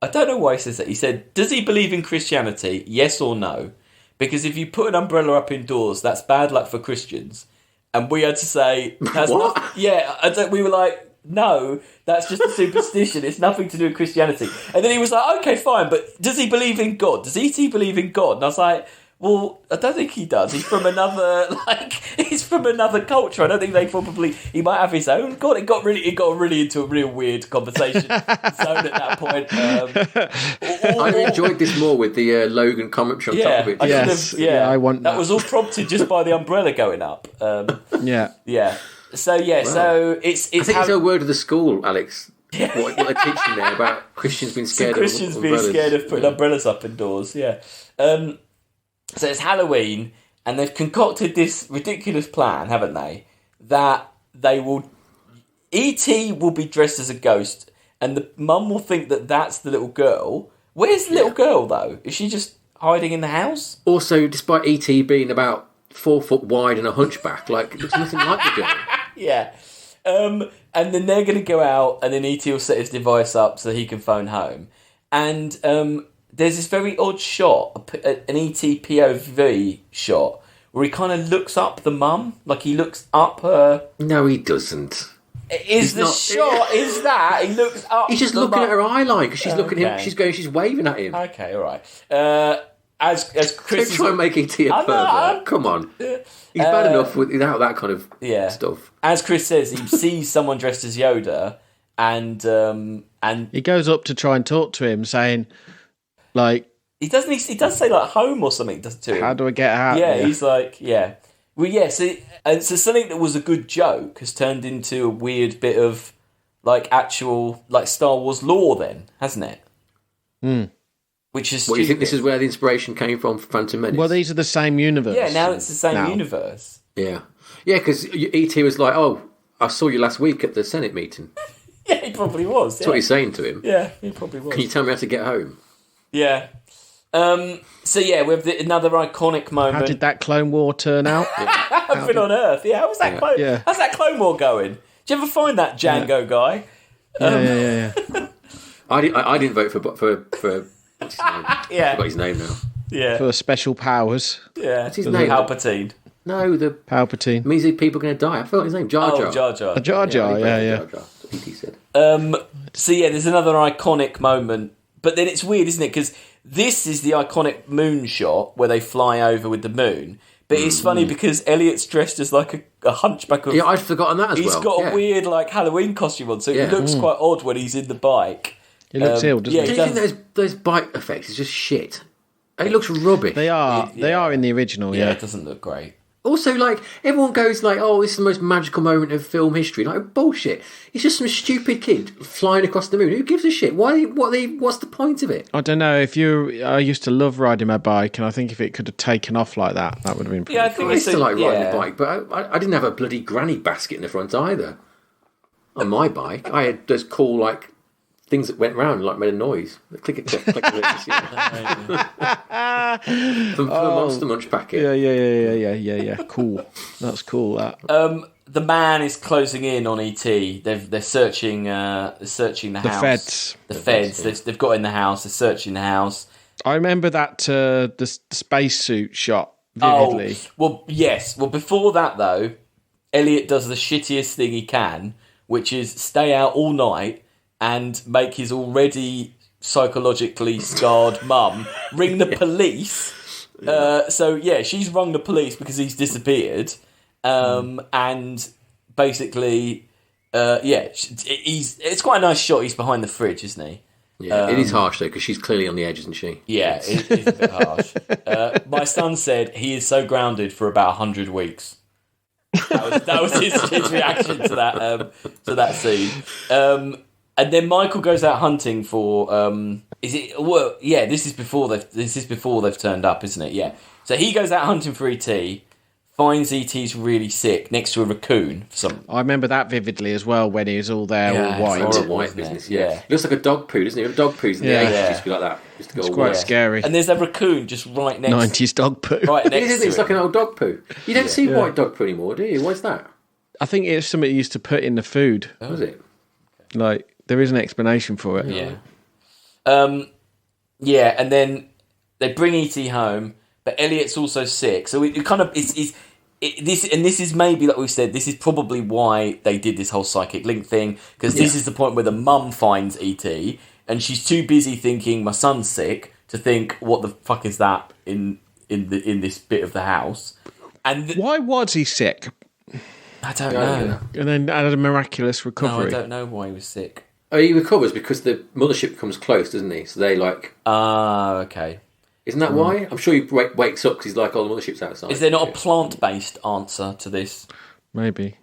Speaker 2: I don't know why he says that. He said, does he believe in Christianity? Yes or no? Because if you put an umbrella up indoors, that's bad luck for Christians. And we had to say,
Speaker 4: what?
Speaker 2: We were like, no, that's just a superstition. It's nothing to do with Christianity. And then he was like, okay, fine, but does he believe in God? Does E.T. believe in God? And I was like, well, I don't think he does. He's from another culture. I don't think he might have his own God. It got really into a real weird conversation zone at that point.
Speaker 4: I enjoyed this more with the Logan commentary on top of it.
Speaker 3: I want
Speaker 2: that. Was all prompted just by the umbrella going up.
Speaker 3: So
Speaker 2: it's.
Speaker 4: I think it's a word of the school, Alex. What they're teaching there about Christians being scared
Speaker 2: of putting umbrellas up indoors. Yeah. So it's Halloween, and they've concocted this ridiculous plan, haven't they? That E.T. will be dressed as a ghost, and the mum will think that that's the little girl. Where's the little girl, though? Is she just hiding in the house?
Speaker 4: Also, despite E.T. being about 4 foot wide and a hunchback, it looks nothing like the girl.
Speaker 2: Yeah. And then they're going to go out, and then E.T. will set his device up so he can phone home. And there's this very odd shot, an E.T. POV shot, where he kind of looks up the mum, like he looks up her.
Speaker 4: No, he doesn't.
Speaker 2: Is that he looks up?
Speaker 4: He's just looking at her eye line because she's looking at him. She's waving at him.
Speaker 2: Okay, all right. as Chris
Speaker 4: Don't try and make E.T. a pervert. Come on. He's bad enough without that kind of stuff.
Speaker 2: As Chris says, he sees someone dressed as Yoda, and
Speaker 3: he goes up to try and talk to him, saying, like,
Speaker 2: he does say like home or something to him.
Speaker 3: How do I get out?
Speaker 2: Yeah, he's like, yeah. Well, yeah. So something that was a good joke has turned into a weird bit of like actual like Star Wars lore, then, hasn't it? Which is.
Speaker 4: What, you think this is where the inspiration came from for Phantom Menace?
Speaker 3: Well, these are the same universe.
Speaker 2: Yeah, now it's the same universe.
Speaker 4: Yeah, because E.T. was like, "Oh, I saw you last week at the Senate meeting."
Speaker 2: Yeah, he probably was.
Speaker 4: That's what he's saying to him.
Speaker 2: Yeah, he probably was.
Speaker 4: Can you tell me how to get home?
Speaker 2: Yeah. So yeah, we have another iconic moment.
Speaker 3: How did that Clone War turn out?
Speaker 2: I've been on Earth. Yeah, how's that Clone War going? Did you ever find that Django guy?
Speaker 3: Yeah.
Speaker 4: I didn't vote for what's his name? I forgot his name now.
Speaker 2: Yeah.
Speaker 3: For special powers.
Speaker 2: Yeah.
Speaker 4: What's his name?
Speaker 2: Palpatine.
Speaker 4: No, the
Speaker 3: Palpatine.
Speaker 4: means people are going to die. I forgot his name. Jar Jar.
Speaker 2: Oh, Jar Jar.
Speaker 3: Jar Jar, yeah.
Speaker 4: Jar Jar. That's what he said.
Speaker 2: So yeah, there's another iconic moment. But then it's weird, isn't it? Because this is the iconic moon shot where they fly over with the moon. But it's funny because Elliot's dressed as like a hunchback of...
Speaker 4: Yeah, I'd forgotten that as well.
Speaker 2: He's got a weird like Halloween costume on, so it looks quite odd when he's in the bike.
Speaker 3: He looks ill, doesn't he?
Speaker 4: Do you think those bike effects is just shit? It looks rubbish.
Speaker 3: They are. They are in the original,
Speaker 2: Yeah, it doesn't look great.
Speaker 4: Also, like, everyone goes like, "Oh, this is the most magical moment of film history." Like, bullshit. It's just some stupid kid flying across the moon. Who gives a shit? What's the point of it?
Speaker 3: I don't know. I used to love riding my bike, and I think if it could have taken off like that, that would have been pretty
Speaker 2: I think
Speaker 4: I used to like riding a bike, but I didn't have a bloody granny basket in the front either. On my bike, I had those cool, like, things that went round, like, made a noise. Click. For the Monster Munch packet.
Speaker 3: Yeah. Cool. That's cool. That.
Speaker 2: The man is closing in on ET. They're searching the house.
Speaker 3: The
Speaker 2: feds. They've got in the house. They're searching the house.
Speaker 3: I remember that the spacesuit shot vividly.
Speaker 2: Oh, well, yes. Well, before that though, Elliot does the shittiest thing he can, which is stay out all night and make his already psychologically scarred mum ring the police. So yeah, she's rung the police because he's disappeared. And basically, it's quite a nice shot. He's behind the fridge, isn't he?
Speaker 4: Yeah, it is harsh though because she's clearly on the edge, isn't she?
Speaker 2: Yeah, it is a bit harsh. My son said he is so grounded for about 100 weeks. That was his reaction to that scene. And then Michael goes out hunting for. This is before they've turned up, isn't it? Yeah. So he goes out hunting for ET. Finds ET's really sick next to a raccoon.
Speaker 3: I remember that vividly as well when he was all there, all white.
Speaker 4: It's all white business, yeah. It looks like a dog poo, doesn't it? A dog poos in the 80s used to be like that.
Speaker 3: It's quite scary.
Speaker 2: And there's a raccoon just right next
Speaker 3: 90s dog poo.
Speaker 2: Right next to it.
Speaker 4: It's like an old dog poo. You don't see white dog poo anymore, do you? What's that?
Speaker 3: I think it's something you used to put in the food.
Speaker 4: Oh. Was it?
Speaker 3: Like, there is an explanation for it.
Speaker 2: Yeah. And then they bring ET home. But Elliot's also sick, so it kind of this is maybe, like we said, this is probably why they did this whole psychic link thing, because this is the point where the mum finds ET and she's too busy thinking my son's sick to think what the fuck is that in this bit of the house. And
Speaker 3: why was he sick?
Speaker 2: I don't know.
Speaker 3: And then had a miraculous recovery.
Speaker 2: No, I don't know why he was sick.
Speaker 4: Oh, he recovers because the mothership comes close, doesn't he? So they like.
Speaker 2: Okay.
Speaker 4: Isn't that why? I'm sure he wakes up because he's like, "Oh, the mothership's outside."
Speaker 2: Is there not a plant-based answer to this?
Speaker 3: Maybe.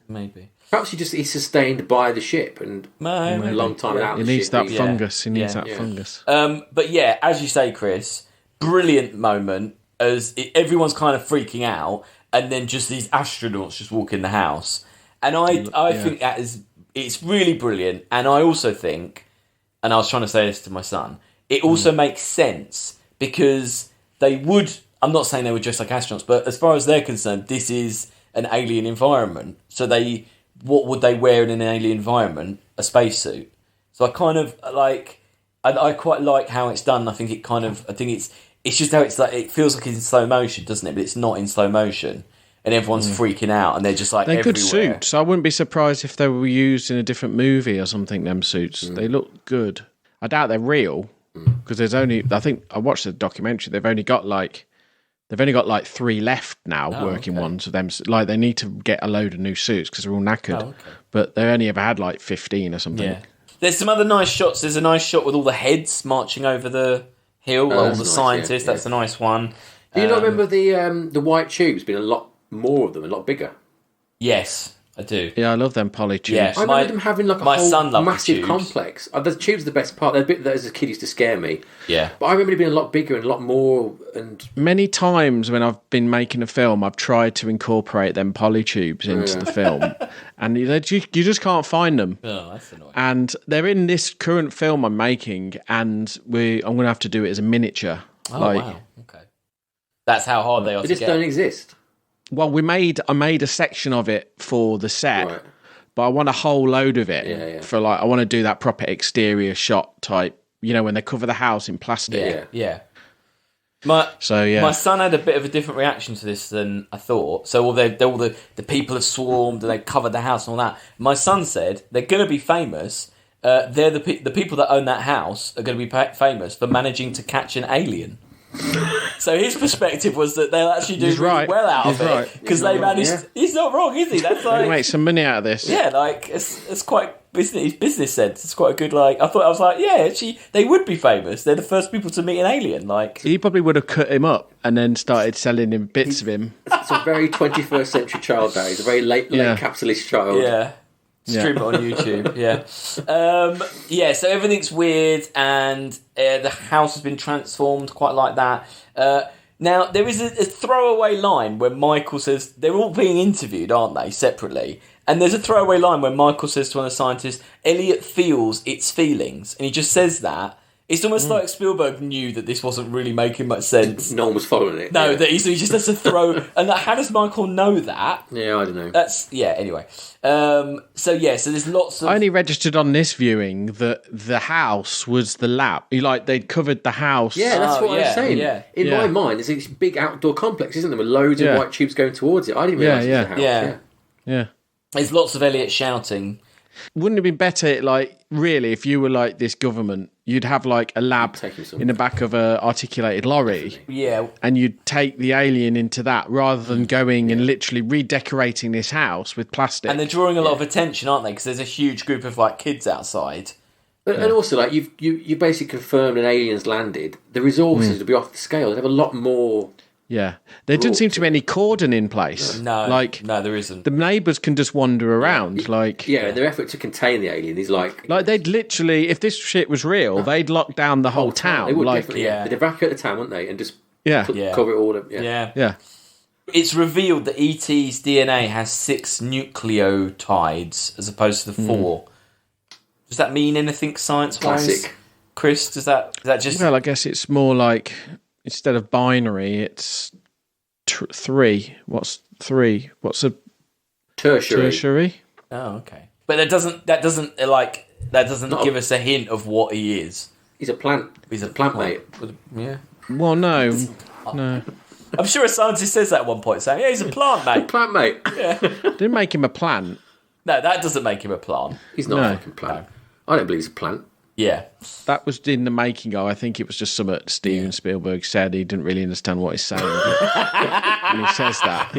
Speaker 4: Perhaps he's sustained by the ship and a long time out.
Speaker 3: He needs that fungus. He needs that fungus.
Speaker 2: But yeah, as you say, Chris, brilliant moment as everyone's kind of freaking out, and then just these astronauts just walk in the house, and I think it's really brilliant. And I also think, and I was trying to say this to my son, it also makes sense. Because they would, I'm not saying they would dress like astronauts, but as far as they're concerned, this is an alien environment. So what would they wear in an alien environment? A spacesuit. So I kind of like, I quite like how it's done. I think it's just how it's like, it feels like it's in slow motion, doesn't it? But it's not in slow motion. And everyone's freaking out and they're just like
Speaker 3: they're
Speaker 2: everywhere.
Speaker 3: Good suits. I wouldn't be surprised if they were used in a different movie or something, them suits. They look good. I doubt they're real. because there's only. I think I watched the documentary. They've only got like 3 left now, working ones of them. Like they need to get a load of new suits because they're all knackered. But they only ever had like 15 or something.
Speaker 2: Yeah. There's some other nice shots. There's a nice shot with all the heads marching over the hill, all the nice, scientists. That's a nice one.
Speaker 4: Do you not remember the white tubes being a lot more of them, a lot bigger?
Speaker 2: Yes, I do.
Speaker 3: Yeah, I love them poly tubes.
Speaker 2: Yeah,
Speaker 4: I remember them having like a whole massive complex. The tubes are the best part. They're a bit that as a kid used to scare me.
Speaker 2: Yeah.
Speaker 4: But I remember it being a lot bigger and a lot more. And
Speaker 3: many times when I've been making a film, I've tried to incorporate them poly tubes into the film, and you just can't find them.
Speaker 2: Oh, that's annoying.
Speaker 3: And they're in this current film I'm making, and I'm going to have to do it as a miniature.
Speaker 2: Oh, wow. Okay. That's how hard they are to get.
Speaker 4: They just don't exist.
Speaker 3: Well, I made a section of it for the set, but I want a whole load of it for I want to do that proper exterior shot type. You know, when they cover the house in plastic.
Speaker 2: Yeah. My son had a bit of a different reaction to this than I thought. So all the people have swarmed and they covered the house and all that. My son said they're going to be famous. They're the people that own that house are going to be famous for managing to catch an alien. So his perspective was that they'll actually do really well out of it because they managed. Yeah. He's not wrong, is he? That's like
Speaker 3: make some money out of this.
Speaker 2: Yeah, like it's quite business sense. It's quite a good. Like I was like, yeah, actually, they would be famous. They're the first people to meet an alien. Like
Speaker 3: he probably would have cut him up and then started selling him bits of him.
Speaker 4: It's a very 21st century child. That is a very late capitalist child.
Speaker 2: Yeah. Stream it on YouTube, so everything's weird, and the house has been transformed quite like that. Now, there is a throwaway line where Michael says, they're all being interviewed, aren't they, separately? And there's a throwaway line where Michael says to one of the scientists, Elliot feels its feelings, and he just says that. It's almost like Spielberg knew that this wasn't really making much sense.
Speaker 4: No one was following it.
Speaker 2: No, that he just has to throw... And how does Michael know that?
Speaker 4: Yeah, I don't know.
Speaker 2: Anyway. So there's lots of...
Speaker 3: I only registered on this viewing that the house was the lab. They'd covered the house.
Speaker 4: Yeah, that's what I was saying.
Speaker 2: Yeah.
Speaker 4: In my mind, there's this big outdoor complex, isn't there, with loads of white tubes going towards it. I didn't realise it was a house.
Speaker 3: Yeah.
Speaker 2: There's lots of Elliot shouting.
Speaker 3: Wouldn't it be better, really, if you were this government, you'd have a lab in the back of a articulated lorry, and you'd take the alien into that rather than going and literally redecorating this house with plastic.
Speaker 2: And they're drawing a lot of attention, aren't they? Because there's a huge group of kids outside.
Speaker 4: And also, you basically confirmed an alien's landed. The resources would be off the scale. They'd have a lot more.
Speaker 3: Yeah, there doesn't seem to be any cordon in place.
Speaker 2: No, there isn't.
Speaker 3: The neighbours can just wander around.
Speaker 4: Their effort to contain the alien is
Speaker 3: they'd literally, if this shit was real, they'd lock down the whole town.
Speaker 4: They would definitely. They'd evacuate the town, wouldn't they, and just cover it all up.
Speaker 2: Yeah. It's revealed that ET's DNA has 6 nucleotides as opposed to the 4. Does that mean anything science-wise?
Speaker 4: Classic.
Speaker 2: Chris, is that just?
Speaker 3: Well, I guess it's more like. Instead of binary, it's 3. What's 3? What's a tertiary?
Speaker 2: Oh, okay. But that doesn't give us a hint of what he is.
Speaker 4: He's a plant. He's a plant mate.
Speaker 2: Yeah.
Speaker 3: Well, no.
Speaker 2: I'm sure a scientist says that at one point, saying, "Yeah, he's a plant mate."
Speaker 4: Plant mate.
Speaker 2: Yeah.
Speaker 3: Didn't make him a plant.
Speaker 2: No, that doesn't make him a plant.
Speaker 4: He's not a fucking plant. No. I don't believe he's a plant.
Speaker 2: Yeah.
Speaker 3: That was in the making of, I think it was just something Steven Spielberg said. He didn't really understand what he's saying. And he says that.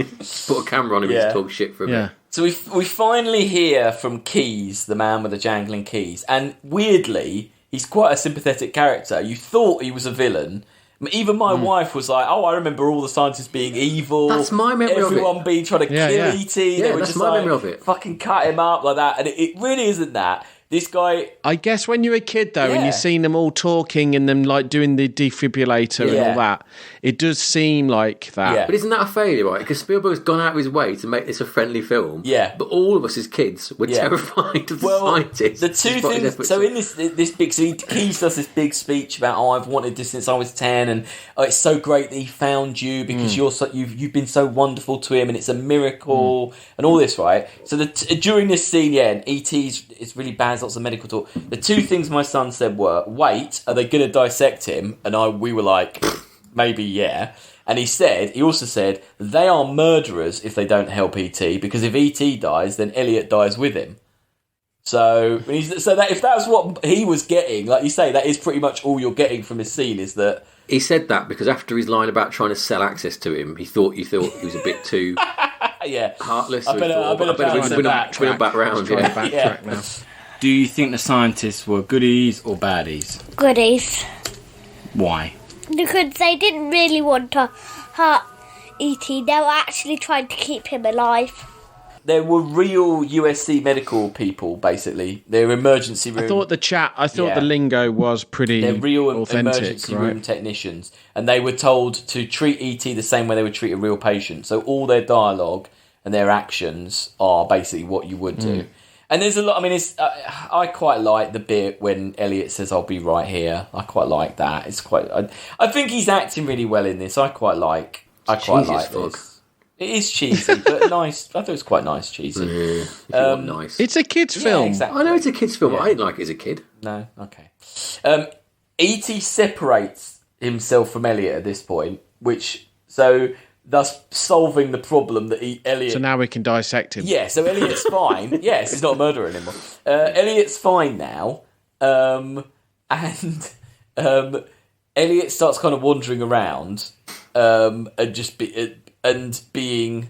Speaker 4: Put a camera on him and just talk shit for a bit.
Speaker 2: So we finally hear from Keys, the man with the jangling keys. And weirdly, he's quite a sympathetic character. You thought he was a villain. Even my wife was like, I remember all the scientists being evil.
Speaker 4: That's my memory of it.
Speaker 2: Everyone being trying to kill E.T. They were
Speaker 4: that's
Speaker 2: just
Speaker 4: my memory of it.
Speaker 2: Fucking cut him up like that. And it really isn't that. This guy...
Speaker 3: I guess when you're a kid, though, and you've seen them all talking and them doing the defibrillator and all that, it does seem like that.
Speaker 2: Yeah.
Speaker 4: But isn't that a failure, right? Because Spielberg's gone out of his way to make this a friendly film.
Speaker 2: Yeah.
Speaker 4: But all of us as kids were terrified of the scientists.
Speaker 2: The two things... So in this big... So Keys does this big speech about, I've wanted this since I was 10, and it's so great that he found you because you've been so wonderful to him, and it's a miracle, and all this, right? So during this scene, and E.T.'s... It's really bad. Lots of medical talk. The two things my son said were, wait, are they going to dissect him? And we were like, maybe, yeah. And he also said, they are murderers if they don't help E.T., because if E.T. dies, then Elliot dies with him. So that if that's what he was getting, like you say, that is pretty much all you're getting from this scene. Is that
Speaker 4: he said that because after his line about trying to sell access to him, he thought he was a bit too heartless.
Speaker 2: I better
Speaker 4: back round.
Speaker 3: Now.
Speaker 5: Do you think the scientists were goodies or baddies?
Speaker 1: Goodies.
Speaker 5: Why?
Speaker 1: Because they didn't really want to hurt E.T. They were actually trying to keep him alive.
Speaker 2: There were real USC medical people, basically. They're emergency room.
Speaker 3: I thought the lingo was pretty
Speaker 2: They're real
Speaker 3: authentic,
Speaker 2: emergency
Speaker 3: right?
Speaker 2: room technicians. And they were told to treat E.T. the same way they would treat a real patient. So all their dialogue and their actions are basically what you would do. And there's a lot... I mean, I quite like the bit when Elliot says, "I'll be right here." I quite like that. It's quite... I think he's acting really well in this. I quite like this. It is cheesy, but nice. I thought it was quite nice cheesy.
Speaker 4: Nice.
Speaker 3: It's a kids' film.
Speaker 2: Exactly.
Speaker 4: I know it's a kids' film. I didn't like it as a kid.
Speaker 2: No, okay. E.T. separates himself from Elliot at this point, thus solving the problem that Elliot...
Speaker 3: So now we can dissect him.
Speaker 2: Yeah, so Elliot's fine. Yes, he's not a murderer anymore. Elliot's fine now, and Elliot starts kind of wandering around and being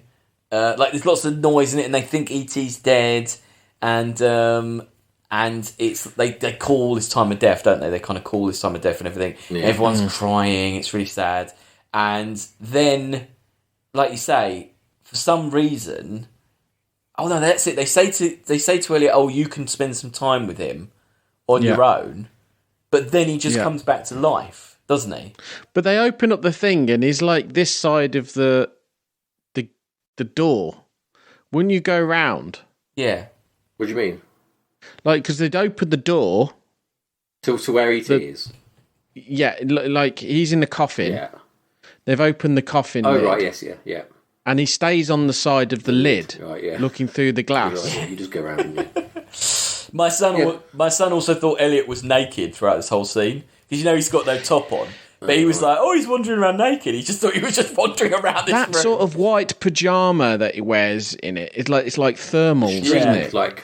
Speaker 2: like there's lots of noise in it, and they think E.T.'s dead, and it's they call this time of death, don't they? They kind of call this time of death and everything. Yeah. Everyone's crying. It's really sad, and then, like you say, for some reason, oh no, that's it. They say to Elliot, "Oh, you can spend some time with him on your own," but then he just comes back to life, doesn't he?
Speaker 3: But they open up the thing, and he's like this side of the door. Wouldn't you go round?
Speaker 2: Yeah.
Speaker 4: What do you mean?
Speaker 3: Like, because they'd open the door
Speaker 4: to where E.T. is.
Speaker 3: Yeah, like he's in the coffin.
Speaker 4: Yeah.
Speaker 3: They've opened the coffin.
Speaker 4: Oh
Speaker 3: lid,
Speaker 4: right, yes, yeah.
Speaker 3: And he stays on the side of the lid,
Speaker 4: right,
Speaker 3: looking through the glass.
Speaker 4: Right, you just go around.
Speaker 2: My son also thought Elliot was naked throughout this whole scene, because he's got no top on. But he was like, "Oh, he's wandering around naked." He just thought he was just wandering around this room.
Speaker 3: Sort of white pajama that he wears in it. It's like thermals, isn't it?
Speaker 4: Like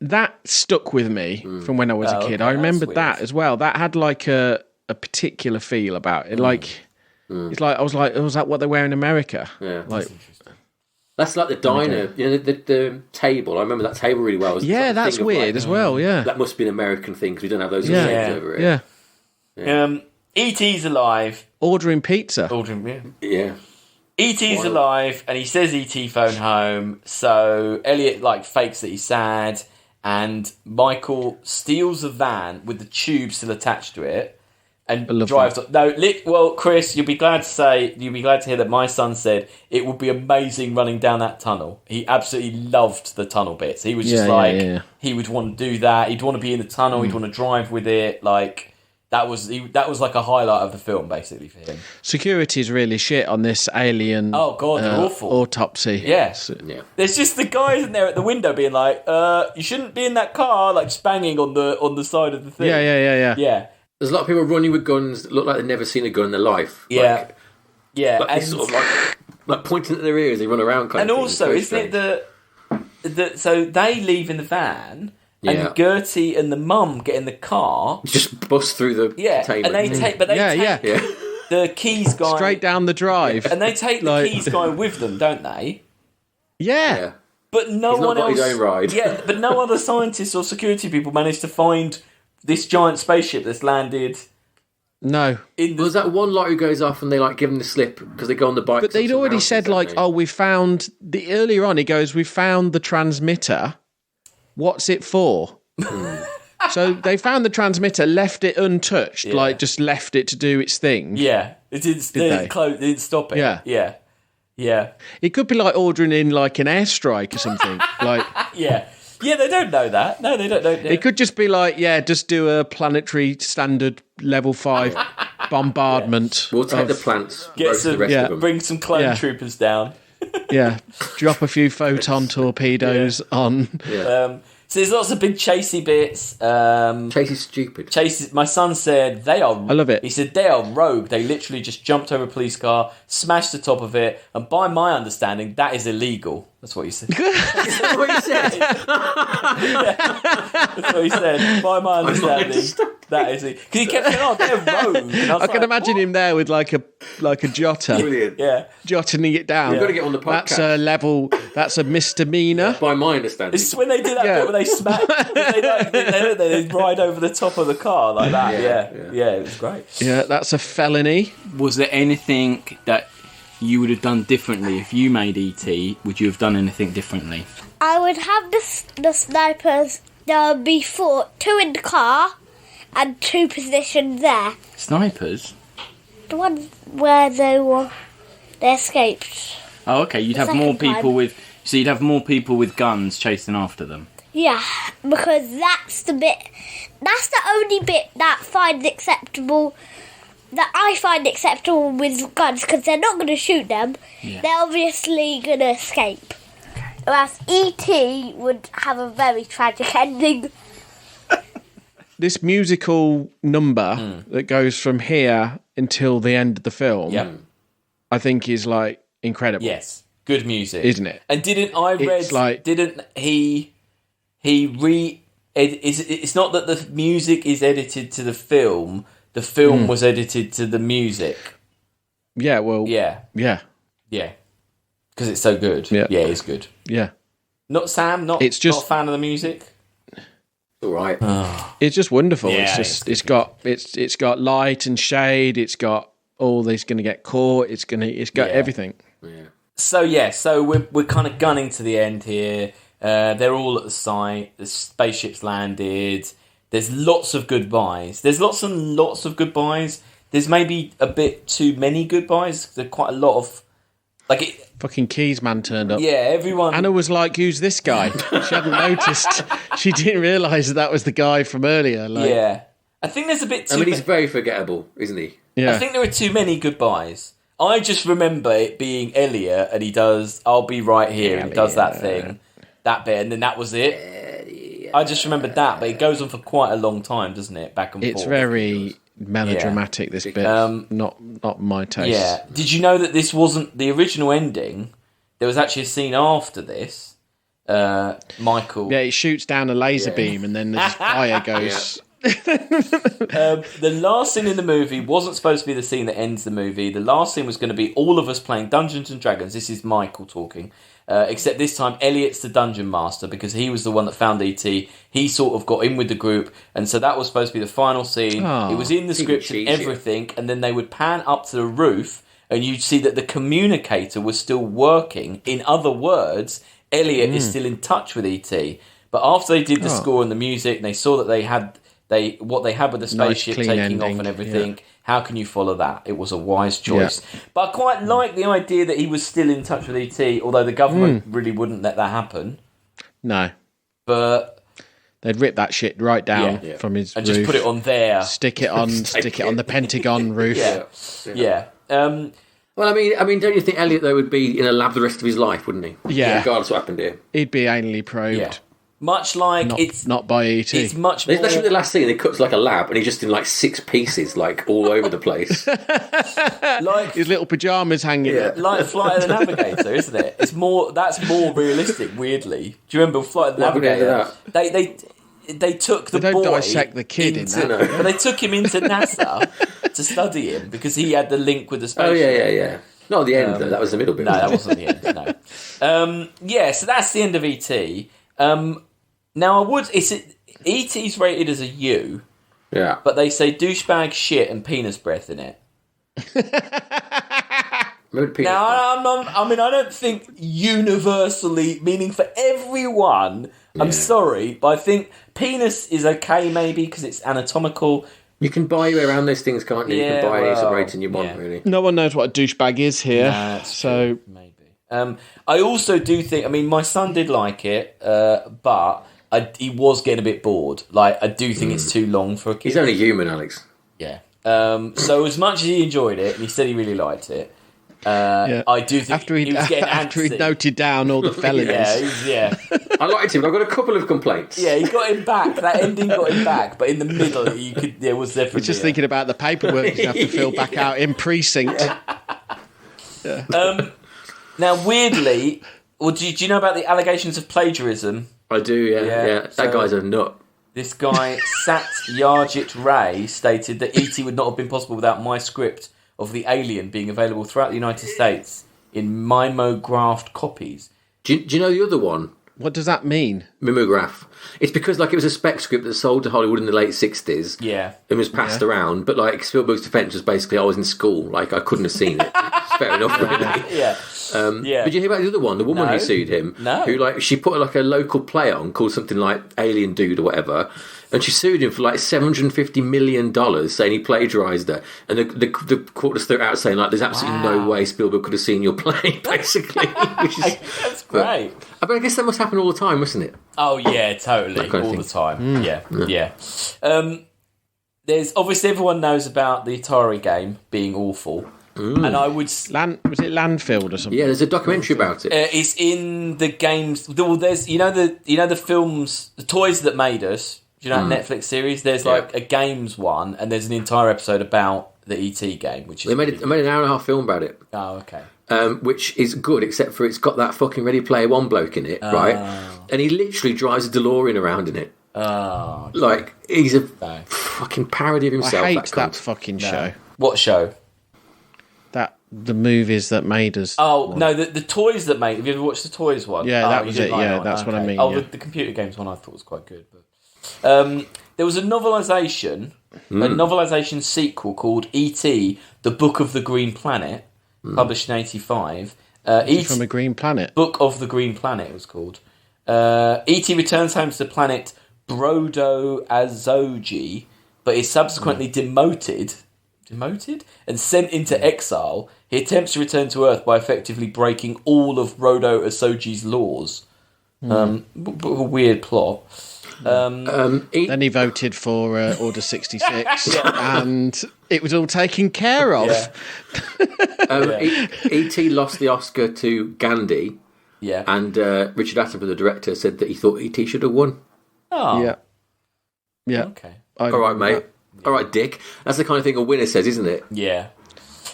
Speaker 3: that stuck with me from when I was a kid.
Speaker 2: Okay,
Speaker 3: I remembered that as well. That had like a particular feel about it. It's like I was like, was that what they wear in America?
Speaker 4: Yeah,
Speaker 3: like
Speaker 4: that's like the diner, the table. I remember that table really well.
Speaker 3: That's weird as well. Yeah,
Speaker 4: that must be an American thing because we don't have those things over here.
Speaker 3: Yeah.
Speaker 2: E.T.'s alive.
Speaker 3: Ordering pizza.
Speaker 4: Yeah.
Speaker 2: E.T.'s alive, and he says E.T. phone home. So Elliot fakes that he's sad, and Michael steals a van with the tube still attached to it, and drives. Well, Chris, you'll be glad to hear that my son said it would be amazing running down that tunnel. He absolutely loved the tunnel bits. He was he would want to do that. He'd want to be in the tunnel. He'd want to drive with it. That was like a highlight of the film, basically, for him.
Speaker 3: Security's really shit on this alien.
Speaker 2: Oh god, they're awful.
Speaker 3: Autopsy.
Speaker 2: Yeah. There's just the guys in there at the window being like, "You shouldn't be in that car," just banging on the side of the thing.
Speaker 3: Yeah.
Speaker 4: There's a lot of people running with guns that look like they've never seen a gun in their life.
Speaker 2: Yeah.
Speaker 4: And sort of like pointing at their ears, they run around.
Speaker 2: And also, isn't it so they leave in the van.
Speaker 4: Yeah.
Speaker 2: And Gertie and the mum get in the car.
Speaker 4: Just bust through the containment.
Speaker 2: And they take the keys guy
Speaker 3: straight down the drive.
Speaker 2: And they take the keys guy with them, don't they?
Speaker 3: Yeah.
Speaker 2: But no
Speaker 4: He's
Speaker 2: one
Speaker 4: not got
Speaker 2: else.
Speaker 4: His own ride.
Speaker 2: Yeah, but no other scientists or security people managed to find this giant spaceship that's landed.
Speaker 3: No.
Speaker 4: Was that one light who goes off and they give him the slip because they go on the bike?
Speaker 3: But they'd already said we found earlier on. He goes, "We found the transmitter. What's it for?" So they found the transmitter, left it untouched, just left it to do its thing.
Speaker 2: Yeah, it didn't stop it. Yeah.
Speaker 3: It could be ordering in an airstrike or something.
Speaker 2: Yeah, they don't know that. No, they don't know.
Speaker 3: It could just be just do a planetary standard level 5 bombardment.
Speaker 4: We'll take the plants. The rest of them.
Speaker 2: Bring some clone troopers down.
Speaker 3: Drop a few photon torpedoes on.
Speaker 2: So there's lots of big chasey bits.
Speaker 4: Chase is stupid.
Speaker 2: My son said they are.
Speaker 3: I love it.
Speaker 2: He said they are rogue. They literally just jumped over a police car, smashed the top of it, and by my understanding, that is illegal. That's what he said.
Speaker 4: Is that what you said?
Speaker 2: That's what he said. By my understanding, that is it. Because he kept saying, "Oh, they're rogue." And
Speaker 3: I can imagine him there with like a jotter.
Speaker 4: Brilliant.
Speaker 2: Yeah,
Speaker 3: jotting it down.
Speaker 4: You've got to get on the podcast.
Speaker 3: That's a level. That's a misdemeanor.
Speaker 4: By my understanding.
Speaker 2: it's when they do that bit where they smack, they ride over the top of the car like that. Yeah, it was great.
Speaker 3: Yeah, that's a felony.
Speaker 5: Was there anything that you would have done differently if you made E.T.? Would you have done anything differently?
Speaker 1: I would have the snipers. There would be 2 in the car, and 2 positioned there.
Speaker 5: Snipers?
Speaker 1: The ones where they escaped.
Speaker 5: Oh, okay. You'd have more people with. So you'd have more people with guns chasing after them.
Speaker 1: Yeah, because that's the only bit that finds acceptable. That I find acceptable with guns, because they're not going to shoot them. Yeah. They're obviously going to escape. Whereas E.T. would have a very tragic ending.
Speaker 3: This musical number that goes from here until the end of the film, I think is like incredible.
Speaker 2: Yes, good music,
Speaker 3: isn't it?
Speaker 2: And it's not that the music is edited to the film. The film was edited to the music.
Speaker 3: Yeah, well... Yeah.
Speaker 2: Because it's so good. Yeah, it's good.
Speaker 3: Yeah.
Speaker 2: Not Sam, not a fan of the music?
Speaker 4: All right.
Speaker 3: It's just wonderful.
Speaker 2: Yeah,
Speaker 3: it's got light and shade. It's got he's going to get caught. It's got everything.
Speaker 4: Yeah.
Speaker 2: So we're kind of gunning to the end here. They're all at the site. The spaceship's landed. There's lots of goodbyes. There's lots and lots of goodbyes. There's maybe a bit too many goodbyes. There's quite a lot of...
Speaker 3: Fucking Keys man turned up.
Speaker 2: Yeah, everyone...
Speaker 3: Anna was like, who's this guy? She hadn't noticed. She didn't realise that was the guy from earlier.
Speaker 2: Yeah. I think there's a bit too...
Speaker 4: he's very forgettable, isn't he?
Speaker 3: Yeah.
Speaker 2: I think there are too many goodbyes. I just remember it being Elliot, and he does, "I'll be right here," and he does that thing, that bit, and then that was it. I just remembered that, but it goes on for quite a long time, doesn't it? Back and forth.
Speaker 3: It's very melodramatic, this bit. Not my taste.
Speaker 2: Yeah. Did you know that this wasn't the original ending? There was actually a scene after this. Michael...
Speaker 3: Yeah, he shoots down a laser beam, and then this fire goes...
Speaker 2: The last scene in the movie wasn't supposed to be the scene that ends the movie. The last scene was going to be all of us playing Dungeons and Dragons. This is Michael talking. Except this time, Elliot's the dungeon master because he was the one that found E.T. He sort of got in with the group, and so that was supposed to be the final scene. It was in the script and everything, and then they would pan up to the roof, and you'd see that the communicator was still working. In other words, Elliot is still in touch with E.T. But after they did the score and the music, and they saw that what they had with the spaceship taking off and everything. Yeah. How can you follow that? It was a wise choice. Yeah. But I quite like the idea that he was still in touch with E.T., although the government really wouldn't let that happen. No. But
Speaker 3: they'd rip that shit right down from his
Speaker 2: and
Speaker 3: roof.
Speaker 2: Just put it on there.
Speaker 3: Stick it on the Pentagon roof.
Speaker 2: Yeah.
Speaker 4: Well, I mean, don't you think Elliot, though, would be in a lab the rest of his life, wouldn't he?
Speaker 3: Yeah.
Speaker 4: Regardless of what happened here.
Speaker 3: He'd be anally probed.
Speaker 2: Yeah. Much like
Speaker 3: not by E.T.
Speaker 2: It's much more...
Speaker 4: Especially the last scene, they cut to like a lab and he's just in like 6 pieces, like all over the place.
Speaker 2: Like
Speaker 3: his little pyjamas hanging.
Speaker 2: Yeah. Like Flight of the Navigator, isn't it? That's more realistic, weirdly. Do you remember Flight of the Navigator? They took the boy...
Speaker 3: They don't dissect the kid in that.
Speaker 2: But they took him into NASA to study him because he had the link with the spaceship.
Speaker 4: Oh, yeah. Not at the end, though. That was the middle bit.
Speaker 2: No, that wasn't the end, no. So that's the end of E.T. Now, E.T.'s rated as a U.
Speaker 4: Yeah.
Speaker 2: But they say douchebag shit and penis breath in it. Now, I don't think universally, meaning for everyone, I'm sorry, but I think penis is okay maybe because it's anatomical.
Speaker 4: You can buy your way around those things, can't you? You can buy some rating you want, really.
Speaker 3: No one knows what a douchebag is here. So
Speaker 2: true, maybe. I also do think, my son did like it, but he was getting a bit bored. Like, I do think it's too long for a kid.
Speaker 4: He's only human, Alex.
Speaker 2: Yeah. So as much as he enjoyed it, and he said he really liked it, I do think
Speaker 3: after he'd noted down all the felonies.
Speaker 2: Yeah.
Speaker 4: I liked him, but I've got a couple of complaints.
Speaker 2: Yeah, he got him back. That ending got him back, but in the middle, there was definitely...
Speaker 3: Just thinking about the paperwork you have to fill back out in precinct.
Speaker 2: Now, weirdly, Well, do you know about the allegations of plagiarism?
Speaker 4: I do, yeah. That guy's a nut.
Speaker 2: This guy, Satyajit Ray, stated that E.T. would not have been possible without my script of the alien being available throughout the United States in mimeographed copies.
Speaker 4: Do you know the other one?
Speaker 3: What does that mean?
Speaker 4: Mimeograph. It's because it was a spec script that sold to Hollywood in the late 60s.
Speaker 2: Yeah.
Speaker 4: And was passed around. But Spielberg's defence was basically I was in school. I couldn't have seen it. It's fair enough, really.
Speaker 2: Yeah.
Speaker 4: Did you hear about the other one? The woman who sued him?
Speaker 2: No.
Speaker 4: Who, she put a local play on called something like Alien Dude or whatever. And she sued him for $750 million, saying he plagiarised her. And the court just threw it out saying, there's absolutely no way Spielberg could have seen your play, basically.
Speaker 2: That's great.
Speaker 4: I guess that must happen all the time, mustn't it?
Speaker 2: Oh, yeah, totally. All the time. Yeah. There's obviously everyone knows about the Atari game being awful. And I would...
Speaker 3: was it Landfield or something?
Speaker 4: Yeah, there's a documentary about it.
Speaker 2: It's in the games... Well, there's, the films, the Toys That Made Us... Do you know that Netflix series? There's a games one, and there's an entire episode about the E.T. game, which is...
Speaker 4: They made an hour and a half film about it.
Speaker 2: Oh, okay.
Speaker 4: Which is good, except for it's got that fucking Ready Player One bloke in it, right? And he literally drives a DeLorean around in it.
Speaker 2: Oh.
Speaker 4: He's a fucking parody of himself.
Speaker 3: I hate that fucking show.
Speaker 2: What show?
Speaker 3: The movies that made us.
Speaker 2: Oh, no, the Toys That Made... Have you ever watched the Toys one?
Speaker 3: Yeah, that was it. Yeah, that's what I mean.
Speaker 2: Oh, the computer games one I thought was quite good, but... there was a novelisation sequel called E.T. The Book of the Green Planet, published in 1985.
Speaker 3: From a Green Planet?
Speaker 2: Book of the Green Planet, it was called. E.T. returns home to the planet Brodo Azogi, but is subsequently demoted and sent into exile. He attempts to return to Earth by effectively breaking all of Brodo Azogi's laws. A weird plot.
Speaker 3: Then he voted for Order 66 and it was all taken care of.
Speaker 4: E.T. lost the Oscar to Gandhi.
Speaker 2: Yeah.
Speaker 4: And Richard Attenborough, the director, said that he thought E.T. should have won.
Speaker 2: Oh.
Speaker 3: Yeah.
Speaker 2: Okay.
Speaker 4: All right, mate. All right, Dick. That's the kind of thing a winner says, isn't it?
Speaker 2: Yeah.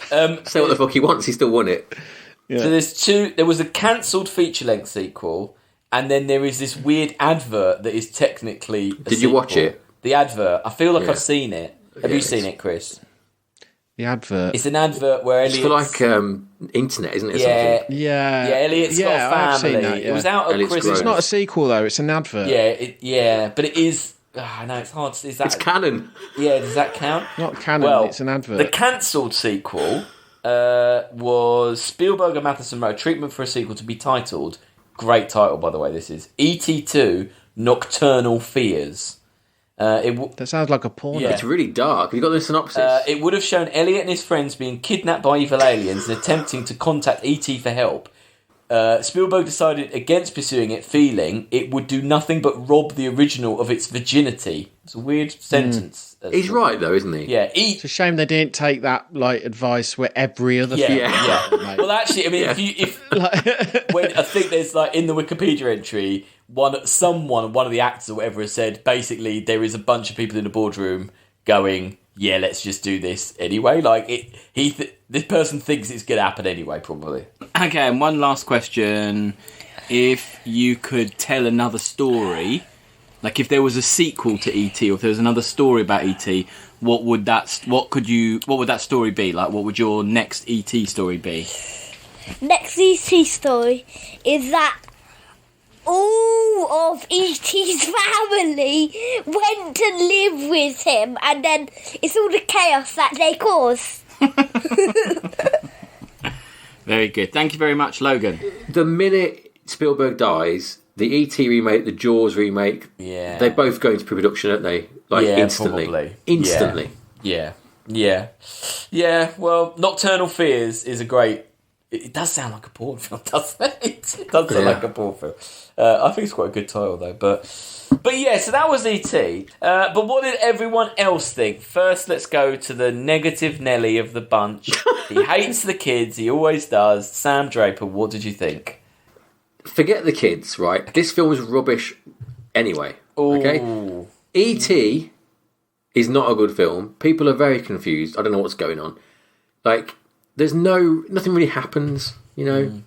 Speaker 4: Say what the fuck he wants, he still won it.
Speaker 3: Yeah.
Speaker 2: So there was a cancelled feature-length sequel, and then there is this weird advert that is technically a
Speaker 4: Did you watch it?
Speaker 2: The advert. I feel like I've seen it. Have you seen it, Chris?
Speaker 3: The advert.
Speaker 2: It's an advert where Elliot's...
Speaker 4: It's for internet, isn't it? Or something?
Speaker 3: Yeah.
Speaker 2: Elliot's got a family.
Speaker 3: I've seen that,
Speaker 2: It was out at
Speaker 4: Elliot's
Speaker 2: Christmas.
Speaker 3: It's not a sequel though, it's an advert.
Speaker 2: But it is... I know, it's hard to... Is that...
Speaker 4: It's canon.
Speaker 2: Yeah, does that count?
Speaker 3: Not canon, it's an advert.
Speaker 2: The cancelled sequel was Spielberg and Matheson wrote a treatment for a sequel to be titled... Great title, by the way, this is. E.T. 2 Nocturnal Fears.
Speaker 3: That sounds like a porno.
Speaker 2: Yeah.
Speaker 4: It's really dark. Have you got the synopsis?
Speaker 2: It would have shown Elliot and his friends being kidnapped by evil aliens and attempting to contact E.T. for help. Spielberg decided against pursuing it, feeling it would do nothing but rob the original of its virginity. It's a weird sentence.
Speaker 4: He's right, though, isn't he?
Speaker 2: Yeah.
Speaker 3: It's a shame they didn't take that advice where every other film.
Speaker 2: Yeah. Well, actually, I mean, when I think there's in the Wikipedia entry, one of the actors or whatever has said basically there is a bunch of people in the boardroom going, yeah, let's just do this anyway. This person thinks it's going to happen anyway, probably.
Speaker 5: Okay, and one last question. If you could tell another story, if there was a sequel to E.T. or if there was another story about E.T., what would that story be? What would your next E.T. story be?
Speaker 1: Next E.T. story is that all of E.T.'s family went to live with him, and then it's all the chaos that they cause.
Speaker 5: Very good. Thank you very much, Logan.
Speaker 4: The minute Spielberg dies, the E.T. remake, the Jaws remake, they both go into pre-production, aren't they? Instantly.
Speaker 2: Probably.
Speaker 4: Instantly.
Speaker 2: Yeah. Well, Nocturnal Fears is a great... It does sound like a porn film, doesn't it? It does sound like a porn film. I think it's quite a good title, though. But yeah, so that was E.T. But what did everyone else think? First, let's go to the negative Nelly of the bunch. He hates the kids. He always does. Sam Draper, what did you think?
Speaker 4: Forget the kids, right? This film was rubbish anyway.
Speaker 2: Ooh.
Speaker 4: Okay? E.T. is not a good film. People are very confused. I don't know what's going on. There's nothing really happens, you know?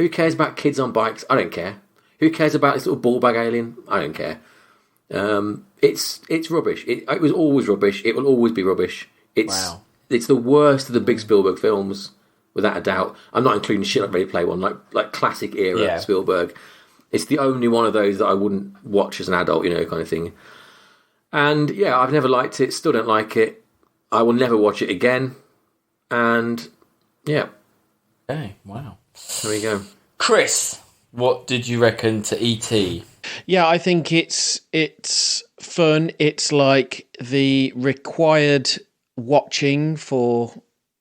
Speaker 4: Who cares about kids on bikes? I don't care. Who cares about this little ball bag alien? I don't care. It's rubbish. It was always rubbish. It will always be rubbish. It's the worst of the big Spielberg films, without a doubt. I'm not including shit like Ready Player One, like classic era Spielberg. It's the only one of those that I wouldn't watch as an adult, kind of thing. And yeah, I've never liked it. Still don't like it. I will never watch it again. And yeah.
Speaker 2: Hey, wow.
Speaker 4: There we go.
Speaker 2: Chris, what did you reckon to E.T.?
Speaker 3: Yeah, I think it's fun. It's like the required watching for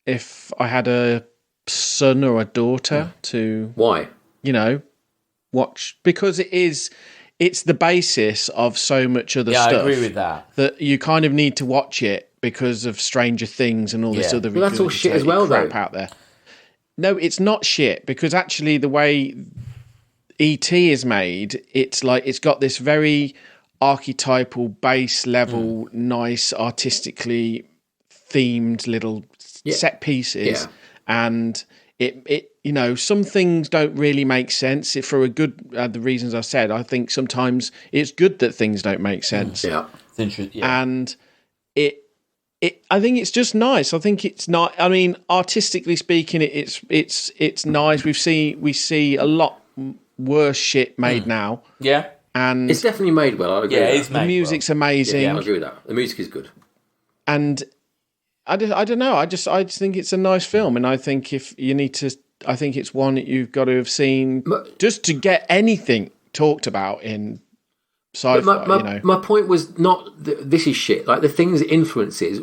Speaker 3: if I had a son or a daughter to...
Speaker 4: Why?
Speaker 3: Watch. Because it's the basis of so much other stuff.
Speaker 2: Yeah, I agree with that.
Speaker 3: That you kind of need to watch it because of Stranger Things and all this other...
Speaker 4: Well, that's all shit as well,
Speaker 3: crap
Speaker 4: though.
Speaker 3: Out there. No, it's not shit, because actually the way E.T. is made, it's like it's got this very archetypal base level, nice, artistically themed little set pieces, and it some things don't really make sense for a good the reasons I said. I think sometimes it's good that things don't make sense.
Speaker 4: Yeah,
Speaker 2: it's interesting. Yeah.
Speaker 3: And I think it's just nice. I think it's not. I mean, artistically speaking, it's nice. We see a lot worse shit made now.
Speaker 2: Yeah,
Speaker 3: and
Speaker 4: it's definitely made well. I agree.
Speaker 2: Yeah,
Speaker 4: with that.
Speaker 3: the music's amazing.
Speaker 4: Yeah, I agree with that. The music is good.
Speaker 3: And I don't know. I just think it's a nice film, and I think if you need to, I think it's one that you've got to have seen just to get anything talked about in sci-fi.
Speaker 4: My point was not this is shit. Like the things it influences.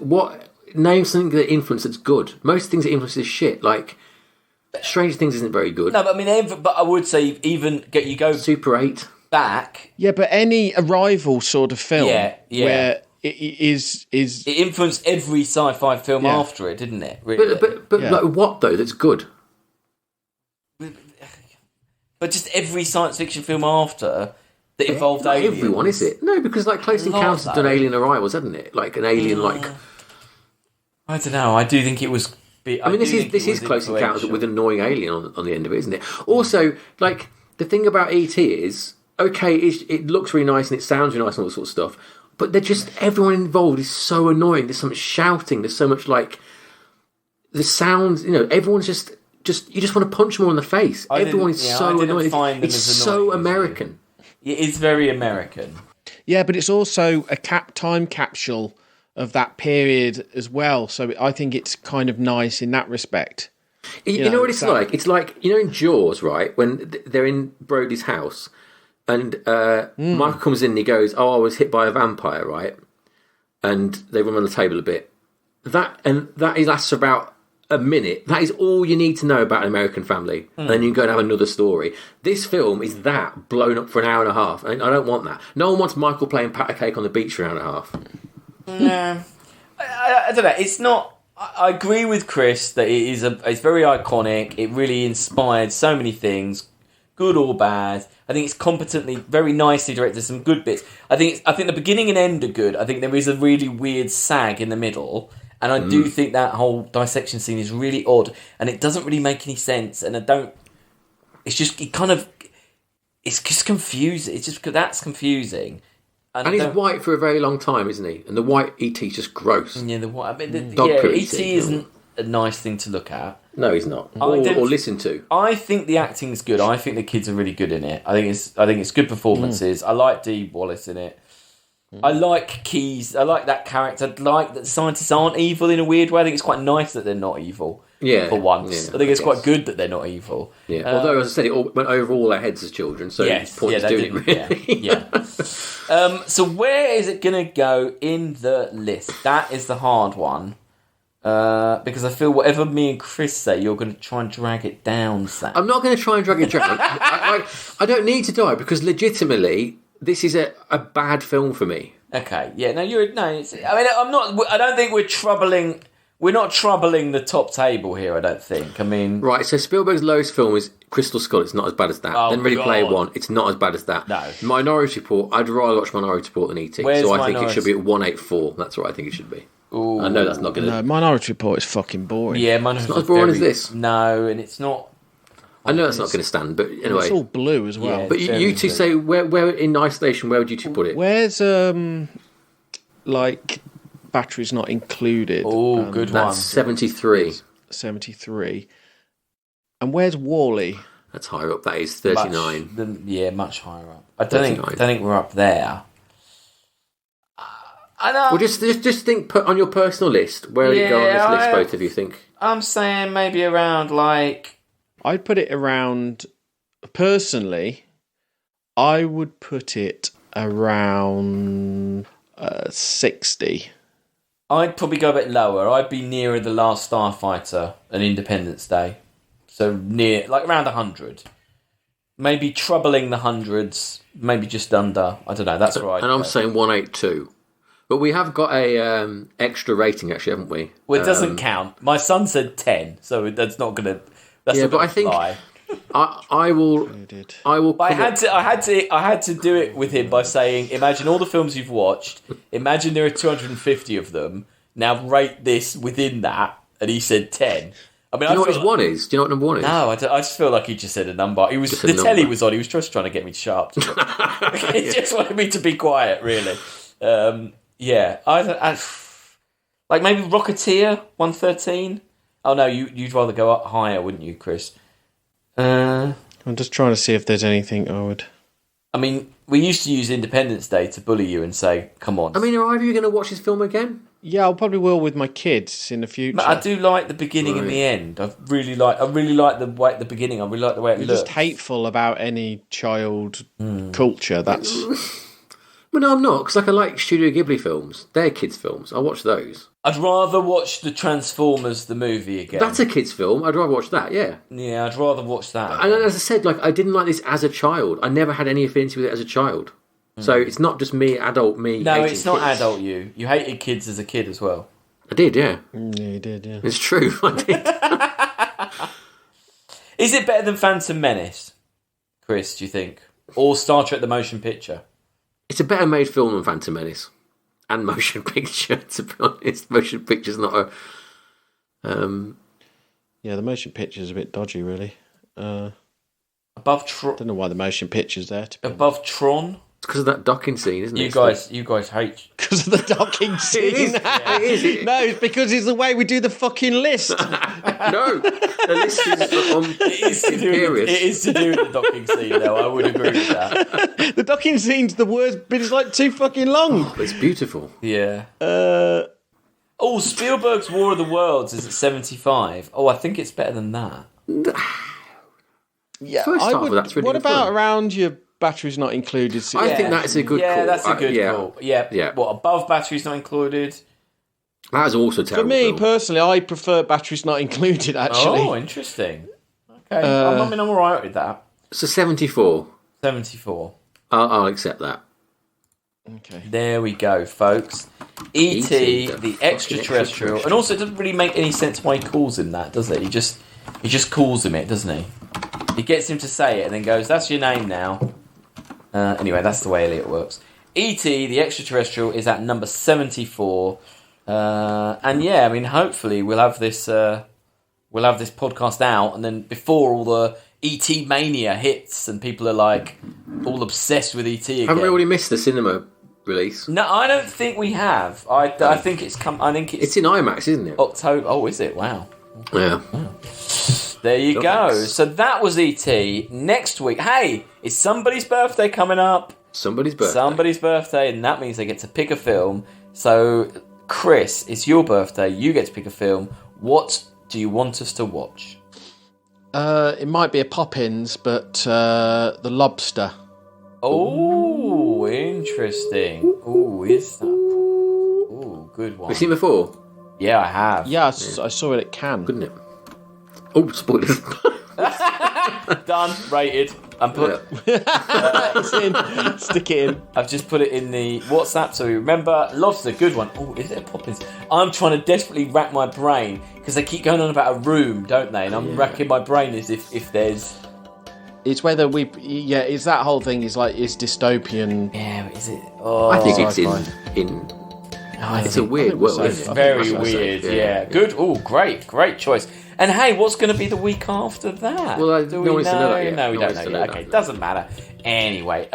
Speaker 4: Name something that influences that's good. Most things that influences shit. Like Stranger Things isn't very good.
Speaker 2: No, but I mean, but I would say even you go
Speaker 4: Super 8
Speaker 2: back.
Speaker 3: Yeah, but any Arrival sort of film where it
Speaker 2: influenced every sci-fi film after it, didn't it? Really?
Speaker 4: But like what though? That's good.
Speaker 2: But just every science fiction film after that involved aliens.
Speaker 4: Not everyone, is it? No, because like Close Encounters done alien arrivals, hasn't it? Like an alien,
Speaker 2: I don't know. I do think it was.
Speaker 4: I mean, this is Close Encounters with an annoying alien on the end of it, isn't it? Also, like the thing about ET is okay. It looks really nice and it sounds really nice and all that sort of stuff. But everyone involved is so annoying. There's so much shouting. There's so much like the sounds. Everyone's just you just want to punch them all in the face. Everyone is so annoying. It's so American.
Speaker 2: It is very American.
Speaker 3: Yeah, but it's also a time capsule of that period as well. So I think it's kind of nice in that respect.
Speaker 4: You know what it's like? It's like, in Jaws, right? When they're in Brody's house and Michael comes in and he goes, I was hit by a vampire, right? And they run on the table a bit. That lasts for about a minute. That is all you need to know about an American family. And then you can go and have another story. This film is that blown up for an hour and a half. And I don't want that. No one wants Michael playing pat a cake on the beach for an hour and a half.
Speaker 2: No. I don't know. It's not... I agree with Chris that it's very iconic. It really inspired so many things, good or bad. I think it's competently, very nicely directed. Some good bits. I think the beginning and end are good. I think there is a really weird sag in the middle. And I do think that whole dissection scene is really odd, and it doesn't really make any sense. And it's just confusing. It's just that's confusing.
Speaker 4: And he's white for a very long time, isn't he? And the white E.T.'s just gross.
Speaker 2: Yeah, the white. I mean, E.T. isn't a nice thing to look at.
Speaker 4: No, he's not. Or listen to.
Speaker 2: I think the acting is good. I think the kids are really good in it. I think it's good performances. I like Dee Wallace in it. I like Keyes. I like that character. I like that scientists aren't evil in a weird way. I think it's quite nice that they're not evil.
Speaker 4: Yeah,
Speaker 2: for once.
Speaker 4: Yeah,
Speaker 2: I think it's quite good that they're not evil.
Speaker 4: Yeah. Although, as I said, it all went over all our heads as children, so it's pointless doing it. Really.
Speaker 2: Yeah. So where is it going to go in the list? That is the hard one. Because I feel whatever me and Chris say, you're going to try and drag it down, Sam.
Speaker 4: I'm not going to try and drag it down. I don't need to die because legitimately, this is a bad film for me.
Speaker 2: Okay. Yeah. No, I'm not. I don't think we're troubling. We're not troubling the top table here, I don't think. I mean...
Speaker 4: Right, so Spielberg's lowest film is Crystal Skull. It's not as bad as that. Then Ready Player One. It's not as bad as that.
Speaker 2: No.
Speaker 4: Minority Report. I'd rather watch Minority Report than E.T. So I think it should be at 184. That's what I think it should be.
Speaker 2: Ooh.
Speaker 4: I know that's not going to...
Speaker 3: No, Minority Report is fucking boring.
Speaker 2: Yeah, Minority
Speaker 4: It's not as boring as this.
Speaker 2: No, and it's not...
Speaker 4: I know that's not going to stand, but anyway.
Speaker 3: It's all blue as well.
Speaker 2: Yeah.
Speaker 4: But you two say, where in isolation, where would you two put it?
Speaker 3: Where's, like, batteries not included?
Speaker 2: Oh, good one.
Speaker 4: That's 73.
Speaker 3: 73. And where's Wall-E?
Speaker 4: That's higher up. That is 39.
Speaker 2: Much higher up. I don't think we're up there. I know.
Speaker 4: Well, just think. Put on your personal list. Where would it go on this list? Both of you think?
Speaker 2: I'm saying maybe around like.
Speaker 3: I'd put it around. Personally, I would put it around 60.
Speaker 2: I'd probably go a bit lower. I'd be nearer The Last Starfighter and Independence Day. So near, like around 100. Maybe troubling the hundreds, maybe just under. I don't know, that's right.
Speaker 4: And I'm saying 182. But we have got a extra rating, actually, haven't we?
Speaker 2: Well, it doesn't count. My son said 10, so that's not going to. That's not going to fly.
Speaker 4: I will. I will.
Speaker 2: But I had to do it with him by saying, imagine all the films you've watched. Imagine there are 250 of them. Now rate this within that, and he said 10. I mean,
Speaker 4: do you know what his one is? Do you know what number one is?
Speaker 2: No, I just feel like he just said a number. He was the telly was on. He was just trying to get me sharp. He just wanted me to be quiet, really. Yeah, I like maybe Rocketeer 113. Oh no, you'd rather go up higher, wouldn't you, Chris?
Speaker 3: I'm just trying to see if there's anything I would.
Speaker 2: I mean, we used to use Independence Day to bully you and say, "Come on."
Speaker 4: I mean, are either of you going to watch this film again?
Speaker 3: Yeah, I probably will with my kids in the future.
Speaker 2: But I do like the beginning and the end. I really like the beginning. I really like the way it looks.
Speaker 3: Just hateful about any child culture. That's.
Speaker 4: Well, no, I'm not, because I like Studio Ghibli films. They're kids' films. I watch those.
Speaker 2: I'd rather watch the Transformers the movie again.
Speaker 4: That's a kids' film. I'd rather watch that. Yeah.
Speaker 2: Yeah, I'd rather watch that.
Speaker 4: And as I said, like I didn't like this as a child. I never had any affinity with it as a child. So it's not just me, adult me.
Speaker 2: No, it's not
Speaker 4: kids.
Speaker 2: adult you. You hated kids as a kid as well.
Speaker 4: I did, yeah.
Speaker 3: Yeah, you did, yeah.
Speaker 4: It's true, I did.
Speaker 2: Is it better than Phantom Menace, Chris, do you think? Or Star Trek the Motion Picture?
Speaker 4: It's a better made film than Phantom Menace. And motion picture, to be honest. Motion picture's not a...
Speaker 3: Yeah, the motion picture's a bit dodgy, really.
Speaker 2: Above Tron?
Speaker 3: I don't know why the motion picture's there.
Speaker 2: Above Tron?
Speaker 4: It's because of that docking scene, isn't it?
Speaker 2: You guys hate...
Speaker 3: Because of the docking scene.
Speaker 4: It is. It is.
Speaker 3: No, it's because it's the way we do the fucking list.
Speaker 4: No, the list is
Speaker 2: it is to do with the docking scene, though. I would agree with that.
Speaker 3: The docking scene's the worst, but it's like too fucking long.
Speaker 4: Oh, it's beautiful.
Speaker 2: Yeah. Spielberg's War of the Worlds is at 75. Oh, I think it's better than that.
Speaker 3: Yeah,
Speaker 4: First half of that's really
Speaker 3: what
Speaker 4: good
Speaker 3: about
Speaker 4: fun.
Speaker 3: around your batteries not included?
Speaker 4: I think that's a good call.
Speaker 2: Yeah, that's a good call. Yeah.
Speaker 4: Yeah.
Speaker 2: What, above batteries not included?
Speaker 4: That was also terrible.
Speaker 3: For me,
Speaker 4: film.
Speaker 3: personally, I prefer batteries not included, actually.
Speaker 2: Oh, interesting. Okay. I'm all right with that.
Speaker 4: So 74.
Speaker 2: 74.
Speaker 4: I'll accept that.
Speaker 3: Okay.
Speaker 2: There we go, folks. E.T., the Extra Terrestrial. And also, it doesn't really make any sense why he calls him that, does it? He just calls him it, doesn't he? He gets him to say it and then goes, "That's your name now." Anyway, that's the way Elliot works. E.T., the Extra Terrestrial, is at number 74. And yeah, I mean, hopefully we'll have this podcast out, and then before all the E.T. mania hits and people are like all obsessed with E.T. again.
Speaker 4: Haven't we already missed the cinema release?
Speaker 2: No, I don't think we have. I think it's come. I think
Speaker 4: it's in IMAX, isn't it?
Speaker 2: October. Oh, is it? Wow.
Speaker 4: Yeah.
Speaker 2: Wow. There you go. So that was E.T. Next week. Hey, it's somebody's birthday coming up.
Speaker 4: Somebody's birthday,
Speaker 2: and that means they get to pick a film. So, Chris, it's your birthday. You get to pick a film. What do you want us to watch?
Speaker 3: It might be a Poppins, but The Lobster.
Speaker 2: Oh, interesting. Oh, is that? Oh, good one.
Speaker 4: Have you seen it before?
Speaker 2: Yeah, I have.
Speaker 3: Yeah, I saw it at Cannes.
Speaker 4: Couldn't it? Oh, spoilers.
Speaker 2: Done. Rated. I'm put.
Speaker 3: It's in. Stick it in.
Speaker 2: I've just put it in the WhatsApp so we remember. Lobster, good one. Oh, is it a Poppins? I'm trying to desperately rack my brain because they keep going on about a room, don't they? And I'm racking my brain as if there's.
Speaker 3: It's whether we. Yeah, it's that whole thing. Is like it's dystopian.
Speaker 2: Yeah, is it? Oh,
Speaker 4: I think it's in. It's a weird world, isn't it?
Speaker 2: Very weird, yeah. Good. Oh, great choice. And hey, what's going to be the week after that?
Speaker 4: Well, no one needs to know that yet.
Speaker 2: No, we don't know yet. Okay, doesn't matter. Anyway,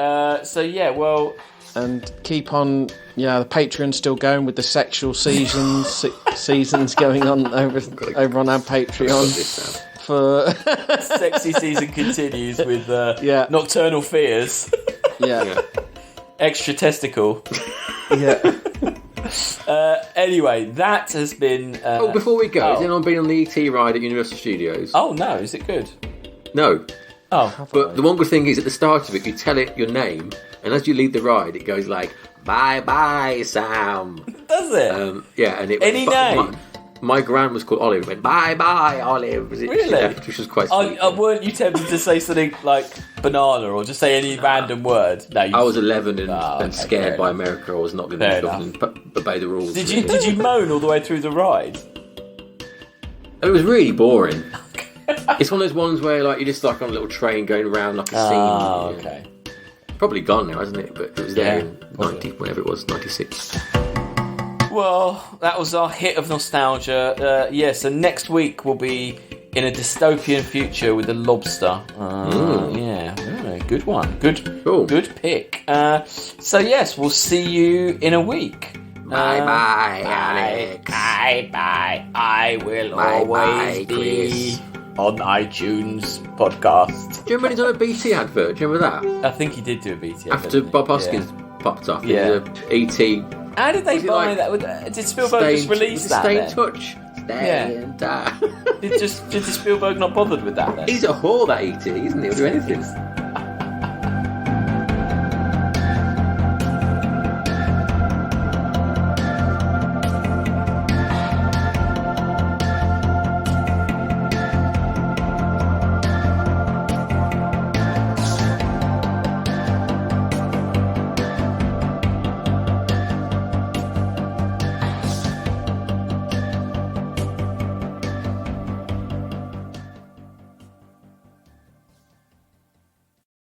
Speaker 2: so yeah, well...
Speaker 3: And keep on, the Patreon's still going with the sexual seasons going on over on our Patreon. For
Speaker 2: Sexy season continues with Nocturnal Fears.
Speaker 3: Yeah.
Speaker 2: Extra Testicle.
Speaker 3: Yeah.
Speaker 2: Anyway, that has been...
Speaker 4: before we go, has anyone been on the ET ride at Universal Studios?
Speaker 2: Oh, no, is it good?
Speaker 4: No.
Speaker 2: Oh.
Speaker 4: But the one good thing is, at the start of it, you tell it your name, and as you leave the ride, it goes like, bye-bye, Sam.
Speaker 2: Does it?
Speaker 4: Yeah, and it...
Speaker 2: Any name?
Speaker 4: My gran was called Olive. It went, bye-bye, Olive.
Speaker 2: Really?
Speaker 4: Which was quite sweet.
Speaker 2: Weren't you tempted to say something like banana or just say any random word? No,
Speaker 4: I was 11 and scared by America. I was not going to do something and obey the rules.
Speaker 2: Did you moan all the way through the ride?
Speaker 4: It was really boring. It's one of those ones where you're just like on a little train going around like a scene.
Speaker 2: Oh, okay.
Speaker 4: Probably gone now, hasn't it? But it was there in 90, whenever it was, 96.
Speaker 2: Well, that was our hit of nostalgia. So next week we'll be in a dystopian future with the Lobster. Good one. Good pick. So yes, we'll see you in a week.
Speaker 4: Bye, Alex.
Speaker 2: Bye. I will always be on iTunes podcast.
Speaker 4: Do you remember he's on a BT advert? Do you remember that?
Speaker 2: I think he did do a BT advert.
Speaker 4: After Bob Hoskins popped off.
Speaker 2: Yeah.
Speaker 4: E.T.
Speaker 2: How did they buy that? Did Spielberg just release that?
Speaker 4: Stay in touch. Stay in touch.
Speaker 2: Did Spielberg not bothered with that then?
Speaker 4: He's a whore, that E.T., isn't he? He'll do anything.